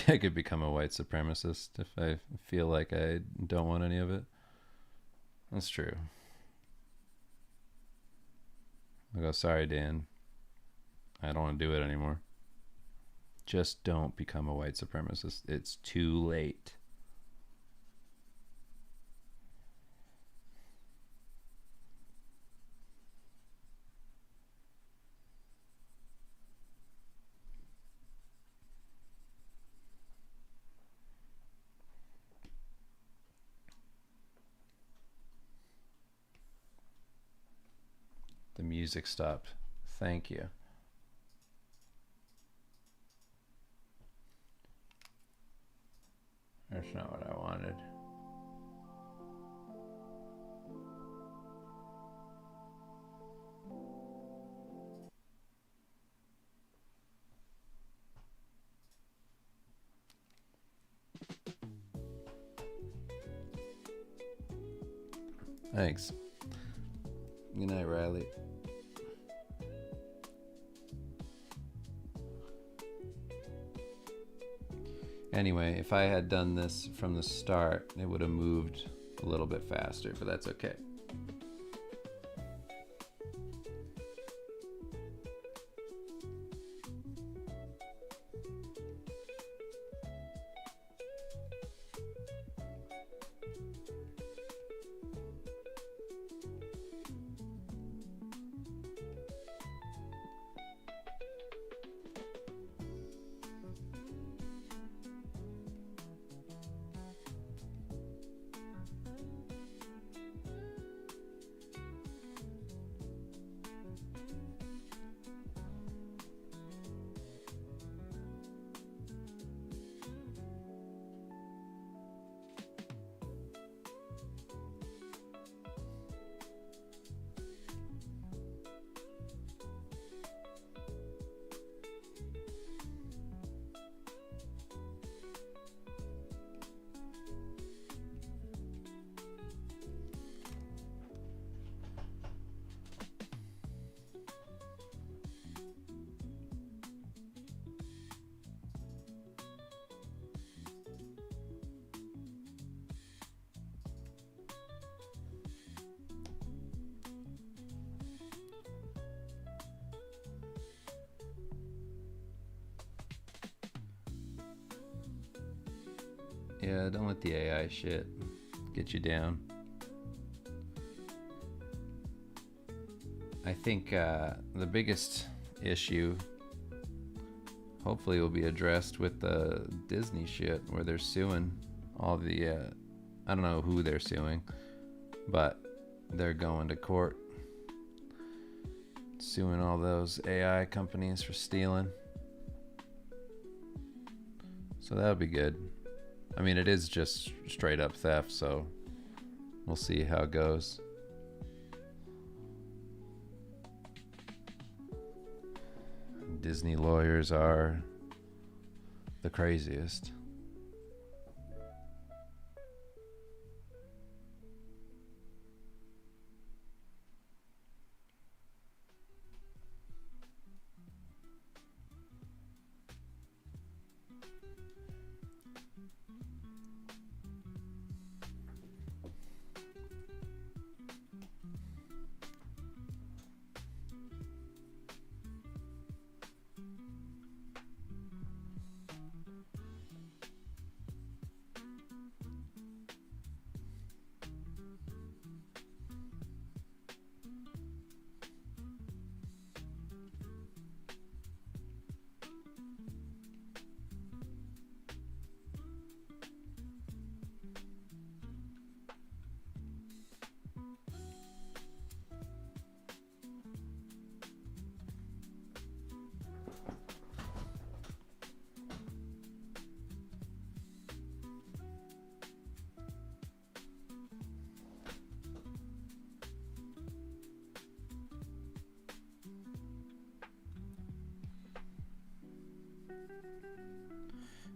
I could become a white supremacist if I feel like I don't want any of it. That's true. I go, sorry, Dan. I don't want to do it anymore. Just don't become a white supremacist. It's too late. The music stopped. Thank you. That's not what I wanted. Thanks. Good night, Riley. Anyway, if I had done this from the start, it would have moved a little bit faster, but that's okay. Yeah, don't let the AI shit get you down. I think the biggest issue hopefully will be addressed with the Disney shit where they're suing all the, I don't know who they're suing, but they're going to court suing all those AI companies for stealing. So that'll be good. I mean, it is just straight up theft, so we'll see how it goes. Disney lawyers are the craziest.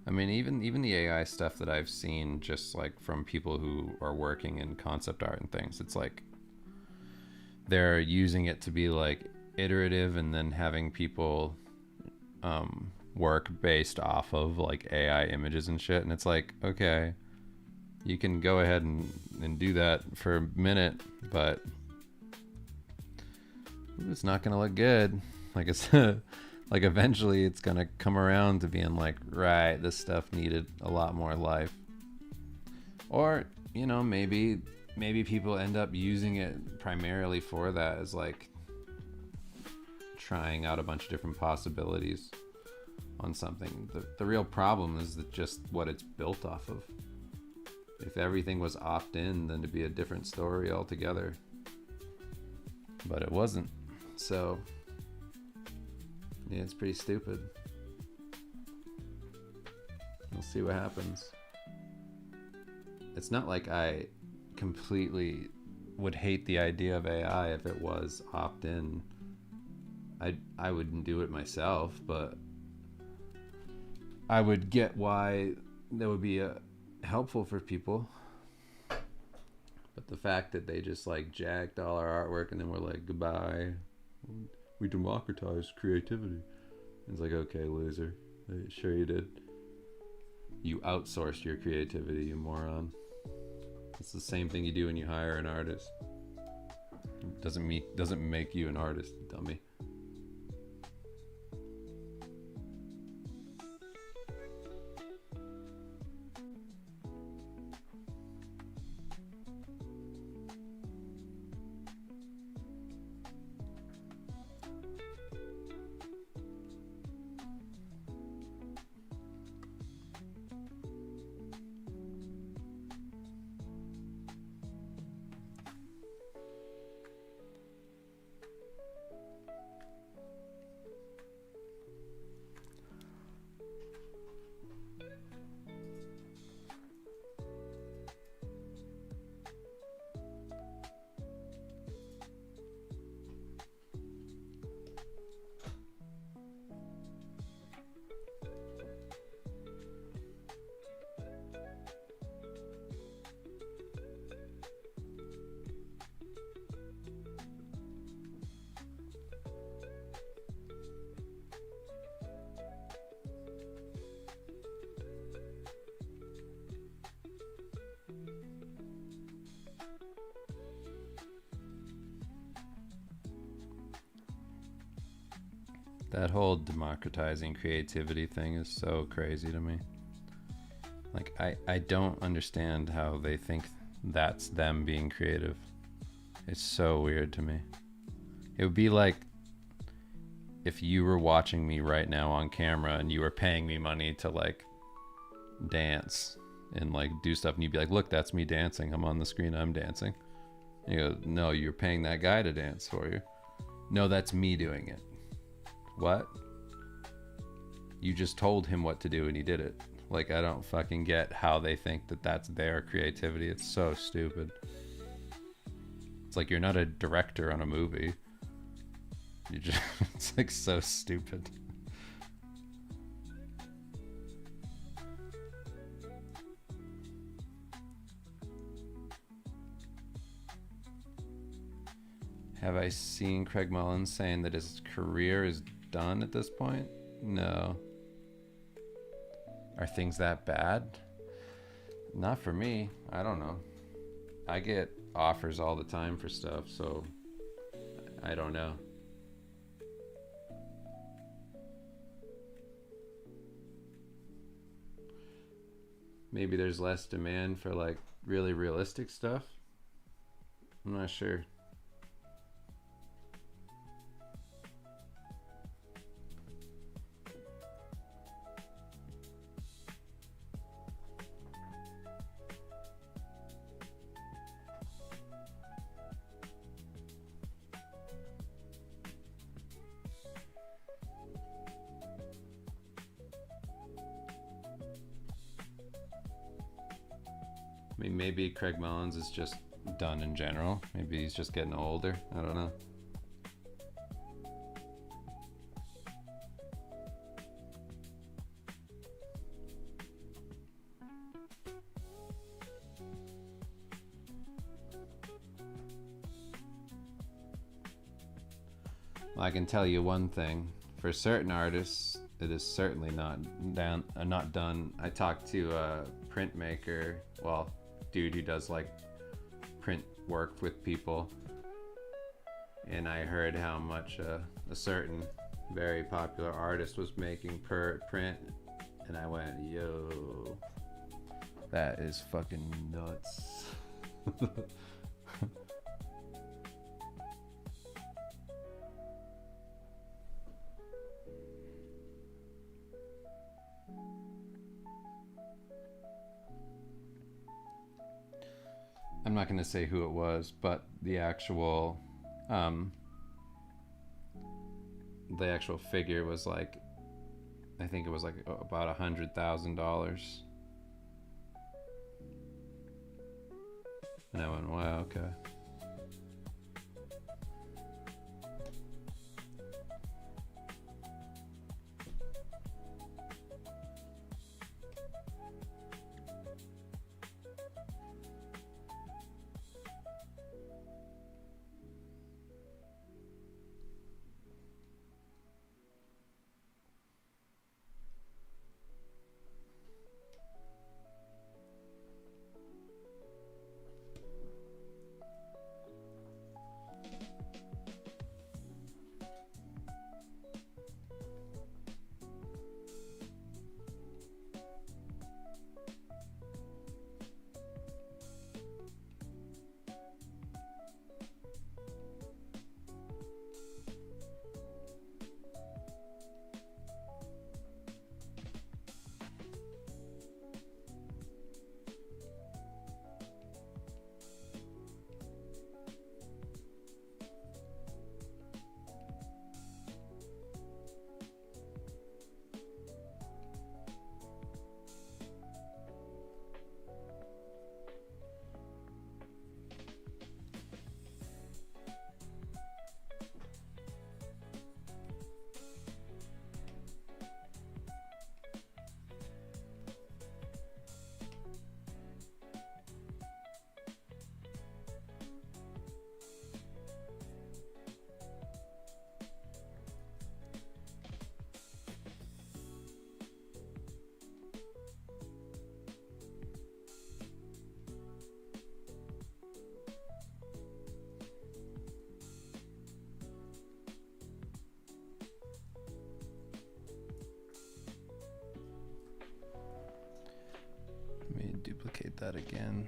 I mean, even the AI stuff that I've seen, just like from people who are working in concept art and things, it's like they're using it to be like iterative and then having people work based off of like AI images and shit. And it's like, okay, you can go ahead and do that for a minute, but it's not gonna look good. Like it's like eventually it's gonna come around to being like, right, this stuff needed a lot more life. Or, you know, maybe people end up using it primarily for that, as like trying out a bunch of different possibilities on something. The real problem is that just what it's built off of. If everything was opt-in, then it'd be a different story altogether. But it wasn't. So yeah, it's pretty stupid. We'll see what happens. It's not like I completely would hate the idea of AI if it was opt-in. I wouldn't do it myself, but I would get why that would be helpful for people. But the fact that they just like jacked all our artwork and then we're like, goodbye. We democratized creativity. It's like, okay, loser. Sure you did. You outsourced your creativity, you moron. It's the same thing you do when you hire an artist. Doesn't make you an artist, dummy. That whole democratizing creativity thing is so crazy to me. Like, I don't understand how they think that's them being creative. It's so weird to me. It would be like if you were watching me right now on camera and you were paying me money to like dance and like do stuff, and you'd be like, look, that's me dancing. I'm on the screen, I'm dancing. And you go, no, you're paying that guy to dance for you. No, that's me doing it. What? You just told him what to do and he did it. Like, I don't fucking get how they think that that's their creativity. It's so stupid. It's like you're not a director on a movie. You just it's like so stupid. Have I seen Craig Mullins saying that his career is done at this point? No. Are things that bad? Not for me. I don't know. I get offers all the time for stuff, so I don't know. Maybe there's less demand for like really realistic stuff. I'm not sure. I mean, maybe Craig Mullins is just done in general. Maybe he's just getting older. I don't know. Well, I can tell you one thing. For certain artists, it is certainly not done. I talked to a printmaker, well, dude who does like print work with people, and I heard how much a certain very popular artist was making per print, and I went, yo, that is fucking nuts. I'm not going to say who it was, but the actual figure was like, I think it was like about $100,000. And I went, wow, okay. duplicate that again.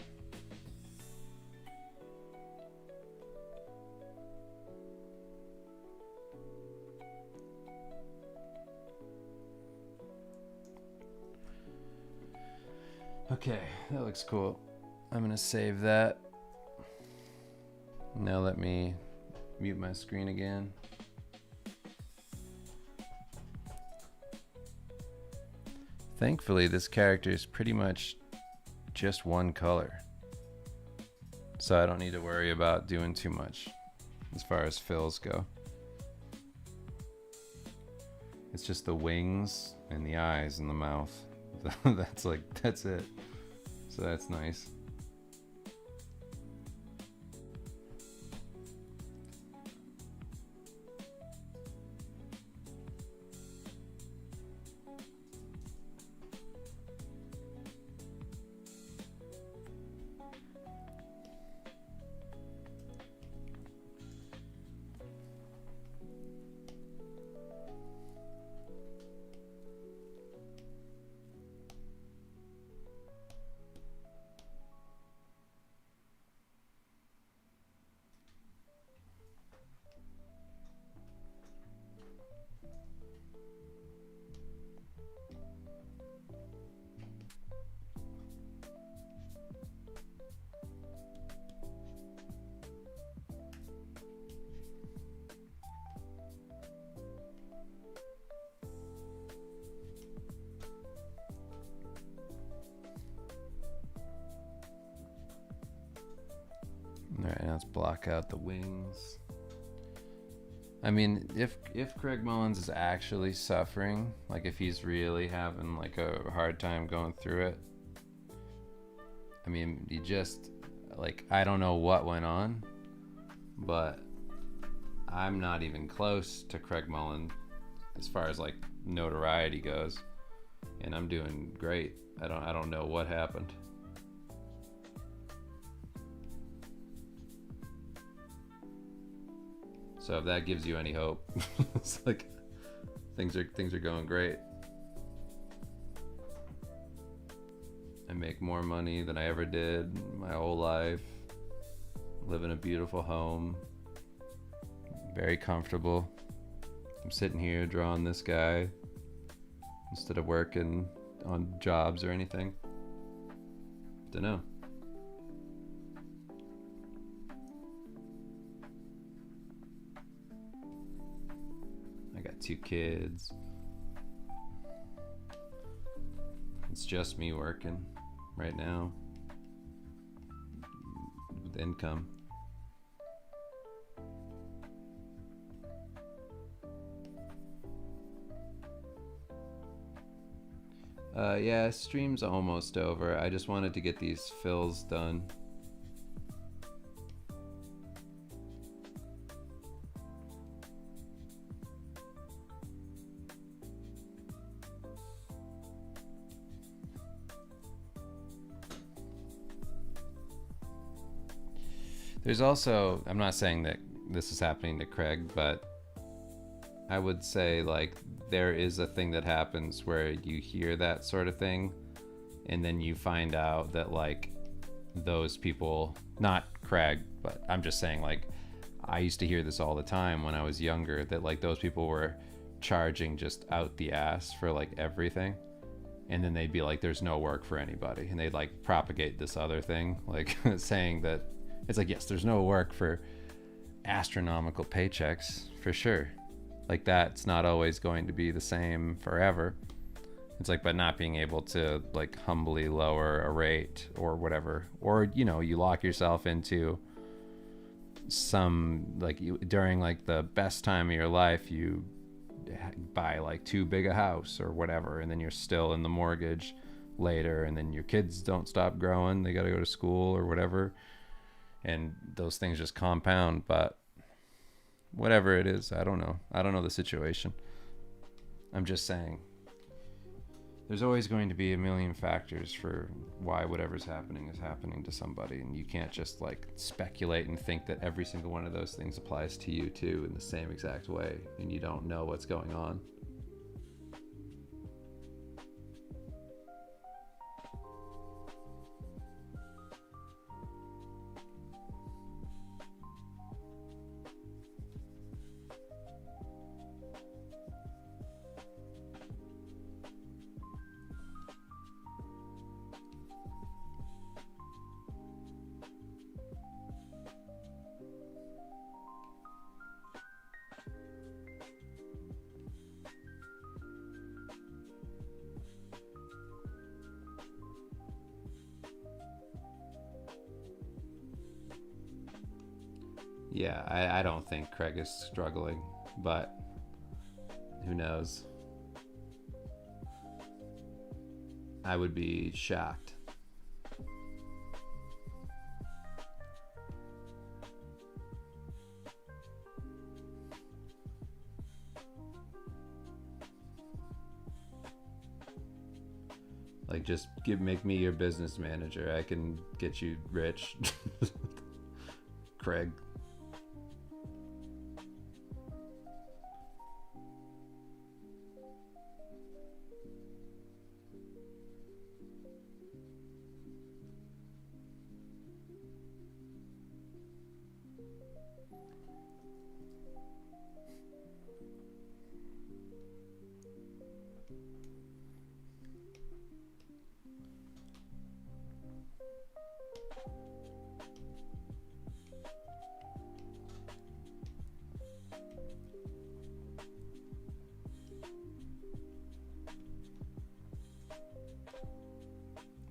Okay, that looks cool. I'm gonna save that. Now let me mute my screen again. Thankfully, this character is pretty much just one color, so I don't need to worry about doing too much as far as fills go. It's just the wings and the eyes and the mouth. That's it. So that's nice. Alright, now let's block out the wings. I mean, if Craig Mullins is actually suffering, like if he's really having like a hard time going through it, I mean, he just, like, I don't know what went on, but I'm not even close to Craig Mullins as far as like notoriety goes, and I'm doing great. I don't know what happened. So if that gives you any hope, it's like things are going great. I make more money than I ever did my whole life. Live in a beautiful home. Very comfortable. I'm sitting here drawing this guy instead of working on jobs or anything. Dunno. I got 2 kids. It's just me working right now with income. Yeah, stream's almost over. I just wanted to get these fills done. There's also, I'm not saying that this is happening to Craig, but I would say like there is a thing that happens where you hear that sort of thing and then you find out that like those people, not Craig, but I'm just saying like I used to hear this all the time when I was younger, that like those people were charging just out the ass for like everything, and then they'd be like there's no work for anybody, and they'd like propagate this other thing like saying that it's like, yes, there's no work for astronomical paychecks for sure. Like that's not always going to be the same forever. It's like, but not being able to like humbly lower a rate or whatever, or you know, you lock yourself into some like you during like the best time of your life, you buy like too big a house or whatever, and then you're still in the mortgage later, and then your kids don't stop growing, they got to go to school or whatever, and those things just compound. But whatever it is, I don't know the situation. I'm just saying there's always going to be a million factors for why whatever's happening is happening to somebody, and you can't just like speculate and think that every single one of those things applies to you too in the same exact way, and you don't know what's going on. Yeah, I don't think Craig is struggling, but who knows? I would be shocked. Like, just make me your business manager. I can get you rich. Craig.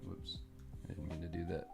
Whoops. I didn't mean to do that.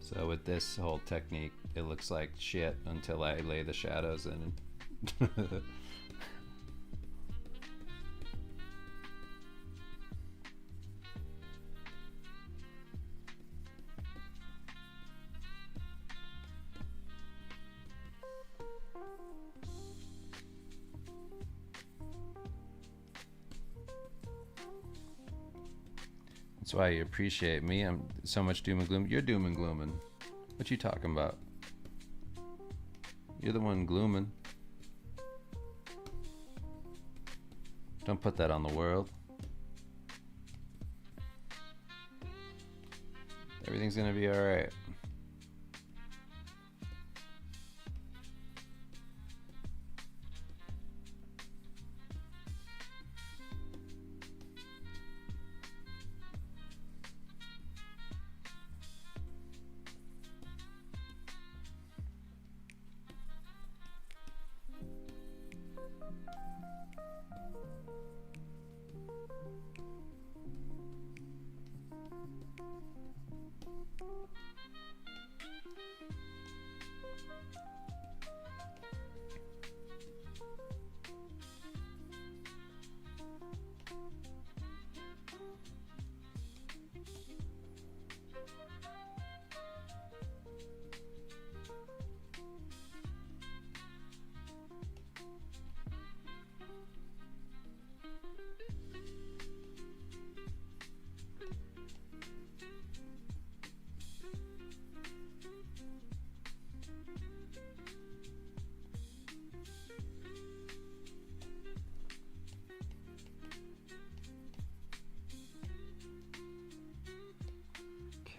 So with this whole technique, it looks like shit until I lay the shadows in. That's why you appreciate me. I'm so much doom and gloom. You're doom and glooming. What you talking about? You're the one glooming. Don't put that on the world. Everything's gonna be alright.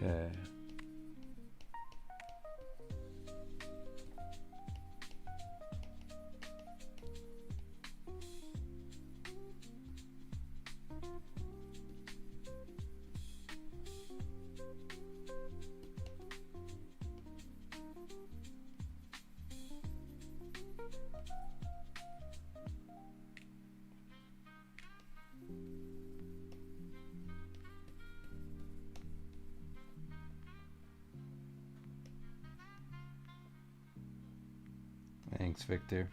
Okay. Thanks, Victor.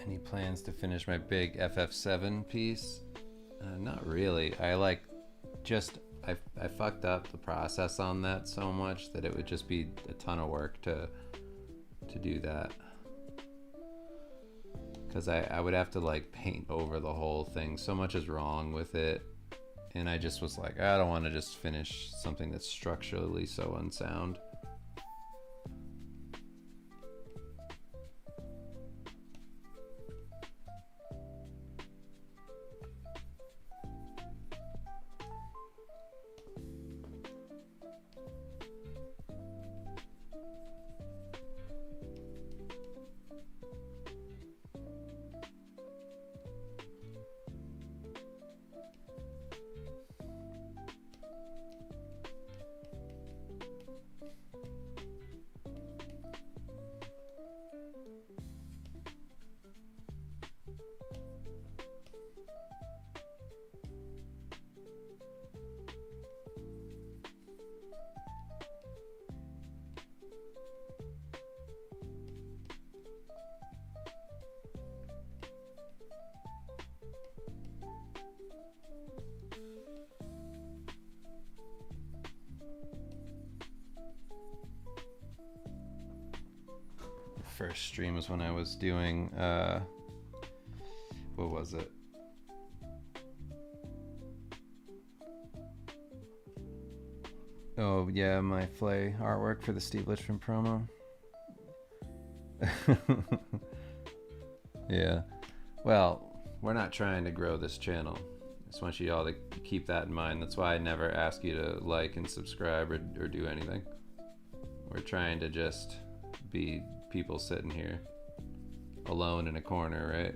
Any plans to finish my big FF7 piece? Not really. I fucked up the process on that so much that it would just be a ton of work to do that. Because I would have to like paint over the whole thing. So much is wrong with it. And I just was like, I don't want to just finish something that's structurally so unsound. First stream was when I was doing what was it? Oh yeah, my Flay artwork for the Steve Lichman promo. Yeah. Well, we're not trying to grow this channel. I just want you all to keep that in mind. That's why I never ask you to like and subscribe or do anything. We're trying to just be people sitting here alone in a corner, right?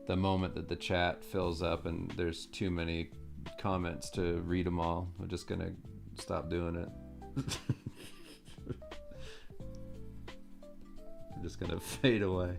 The moment that the chat fills up and there's too many comments to read them all, we're just gonna stop doing it. We're just gonna fade away.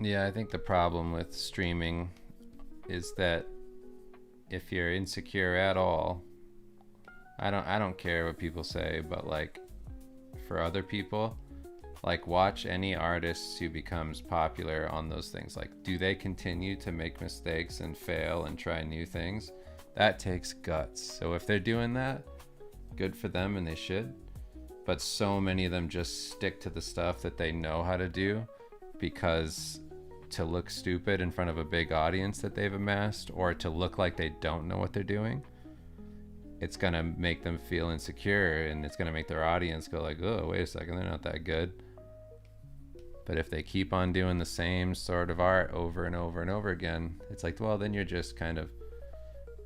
Yeah, I think the problem with streaming is that if you're insecure at all, I don't care what people say, but like for other people, like watch any artist who becomes popular on those things. Like, do they continue to make mistakes and fail and try new things? That takes guts. So if they're doing that, good for them, and they should. But so many of them just stick to the stuff that they know how to do because to look stupid in front of a big audience that they've amassed, or to look like they don't know what they're doing, it's going to make them feel insecure, and it's going to make their audience go like, oh, wait a second, they're not that good. But if they keep on doing the same sort of art over and over and over again, it's like, well, then you're just kind of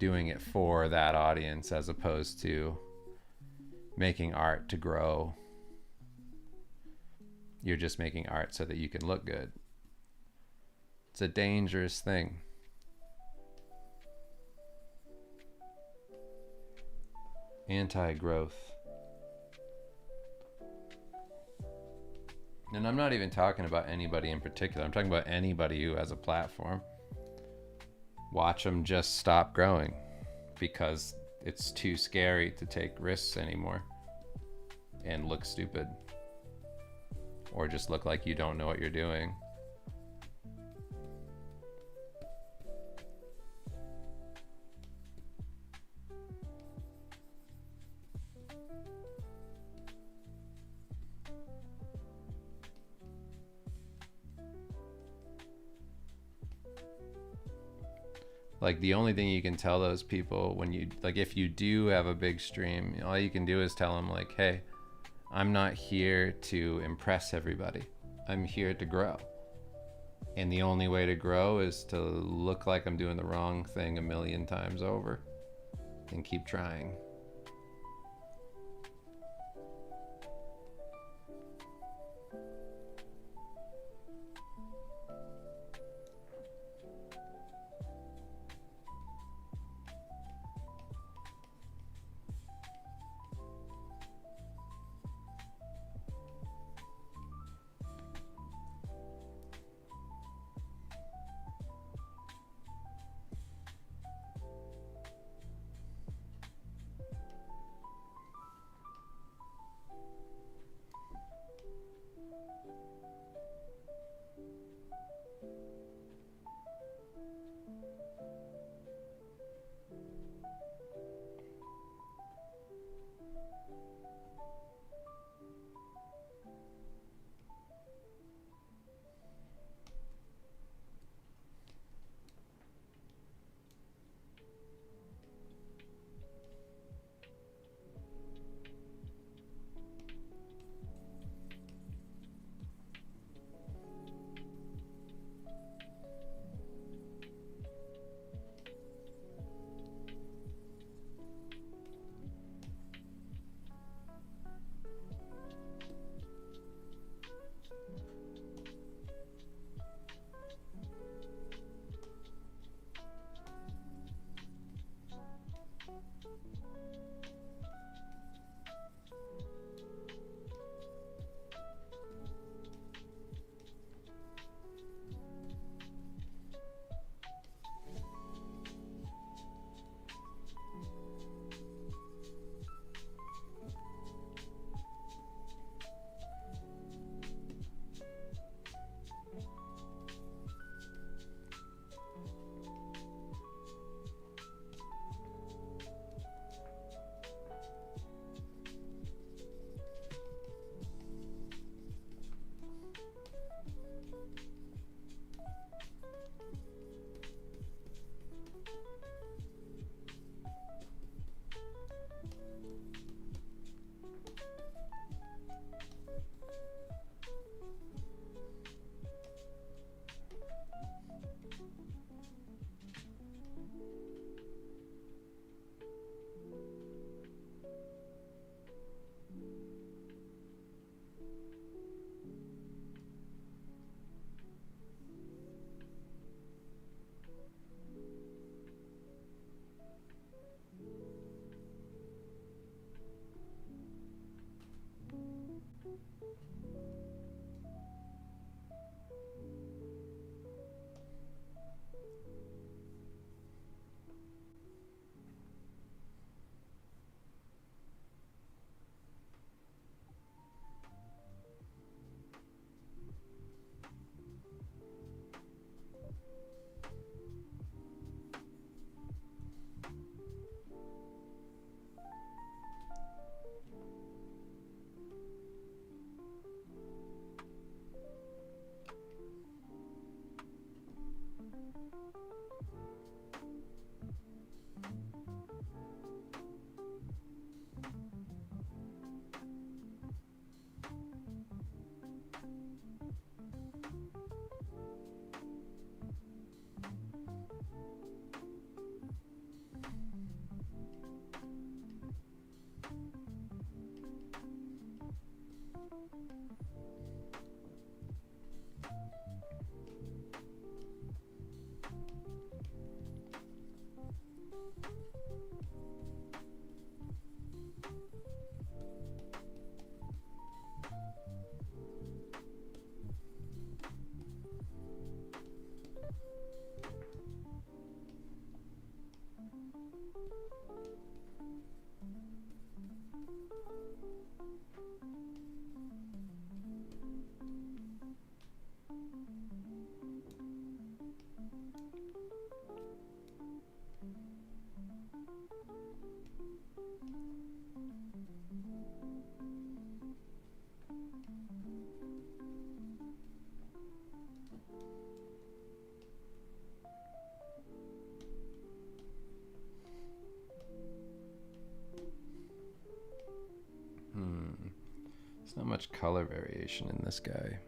doing it for that audience as opposed to making art to grow. You're just making art so that you can look good. It's a dangerous thing. Anti-growth. And I'm not even talking about anybody in particular. I'm talking about anybody who has a platform. Watch them just stop growing because it's too scary to take risks anymore and look stupid, or just look like you don't know what you're doing. Like, the only thing you can tell those people when you, like, if you do have a big stream, all you can do is tell them like, hey, I'm not here to impress everybody. I'm here to grow. And the only way to grow is to look like I'm doing the wrong thing a million times over and keep trying. There's not much color variation in this guy.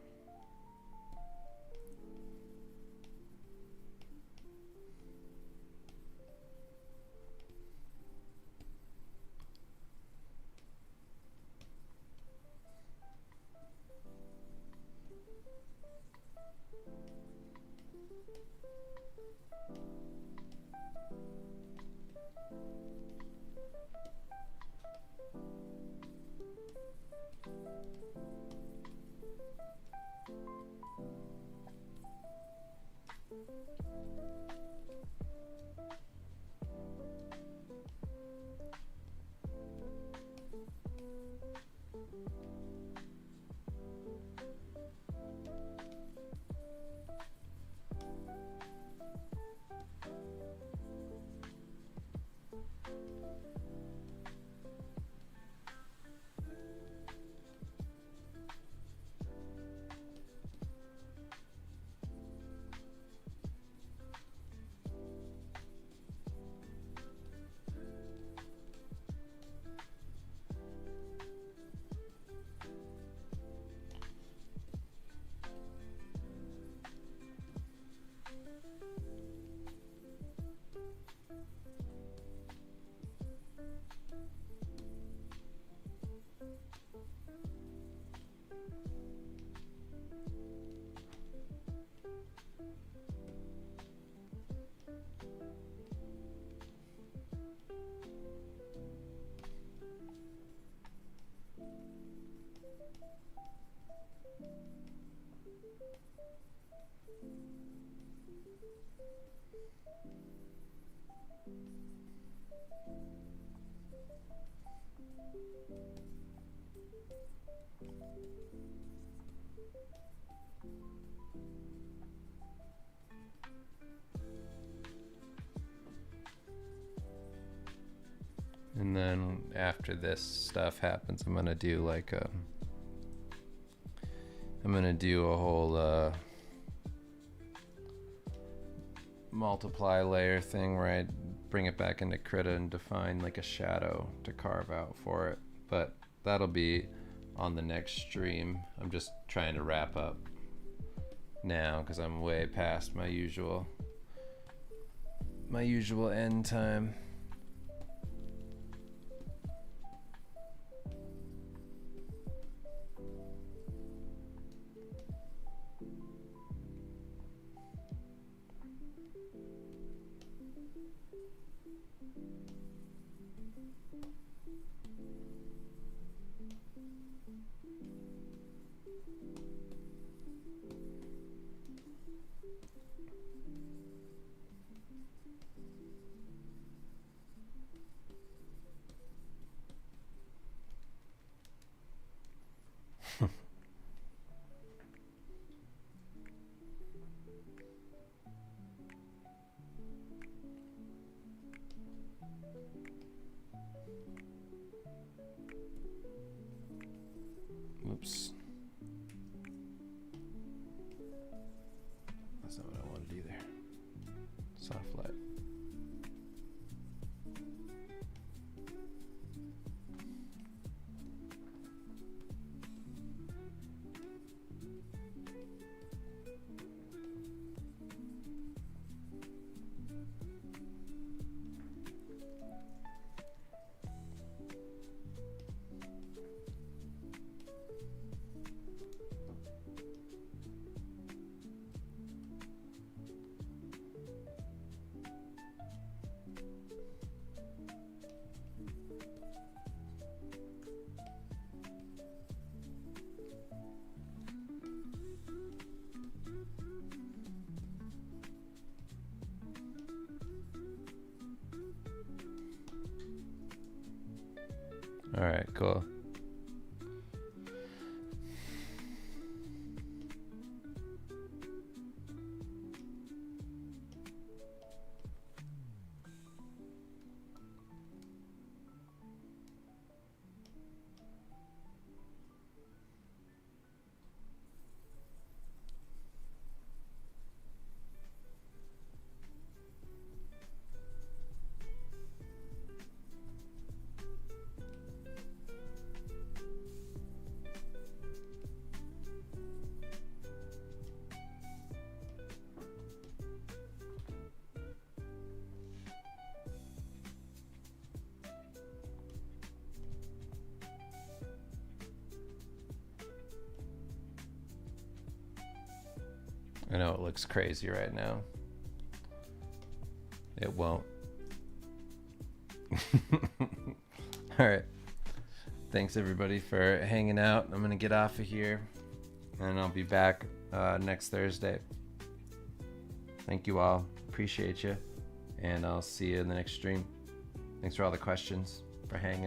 And then after this stuff happens, I'm gonna do like a whole multiply layer thing where I bring it back into Krita and define like a shadow to carve out for it. But that'll be on the next stream. I'm just trying to wrap up now because I'm way past my usual end time. Oops. That's not what I wanted either. Soft light. All right, cool. I know it looks crazy right now. It won't. All right. Thanks everybody for hanging out. I'm gonna get off of here, and I'll be back next Thursday. Thank you all. Appreciate you, and I'll see you in the next stream. Thanks for all the questions, for hanging.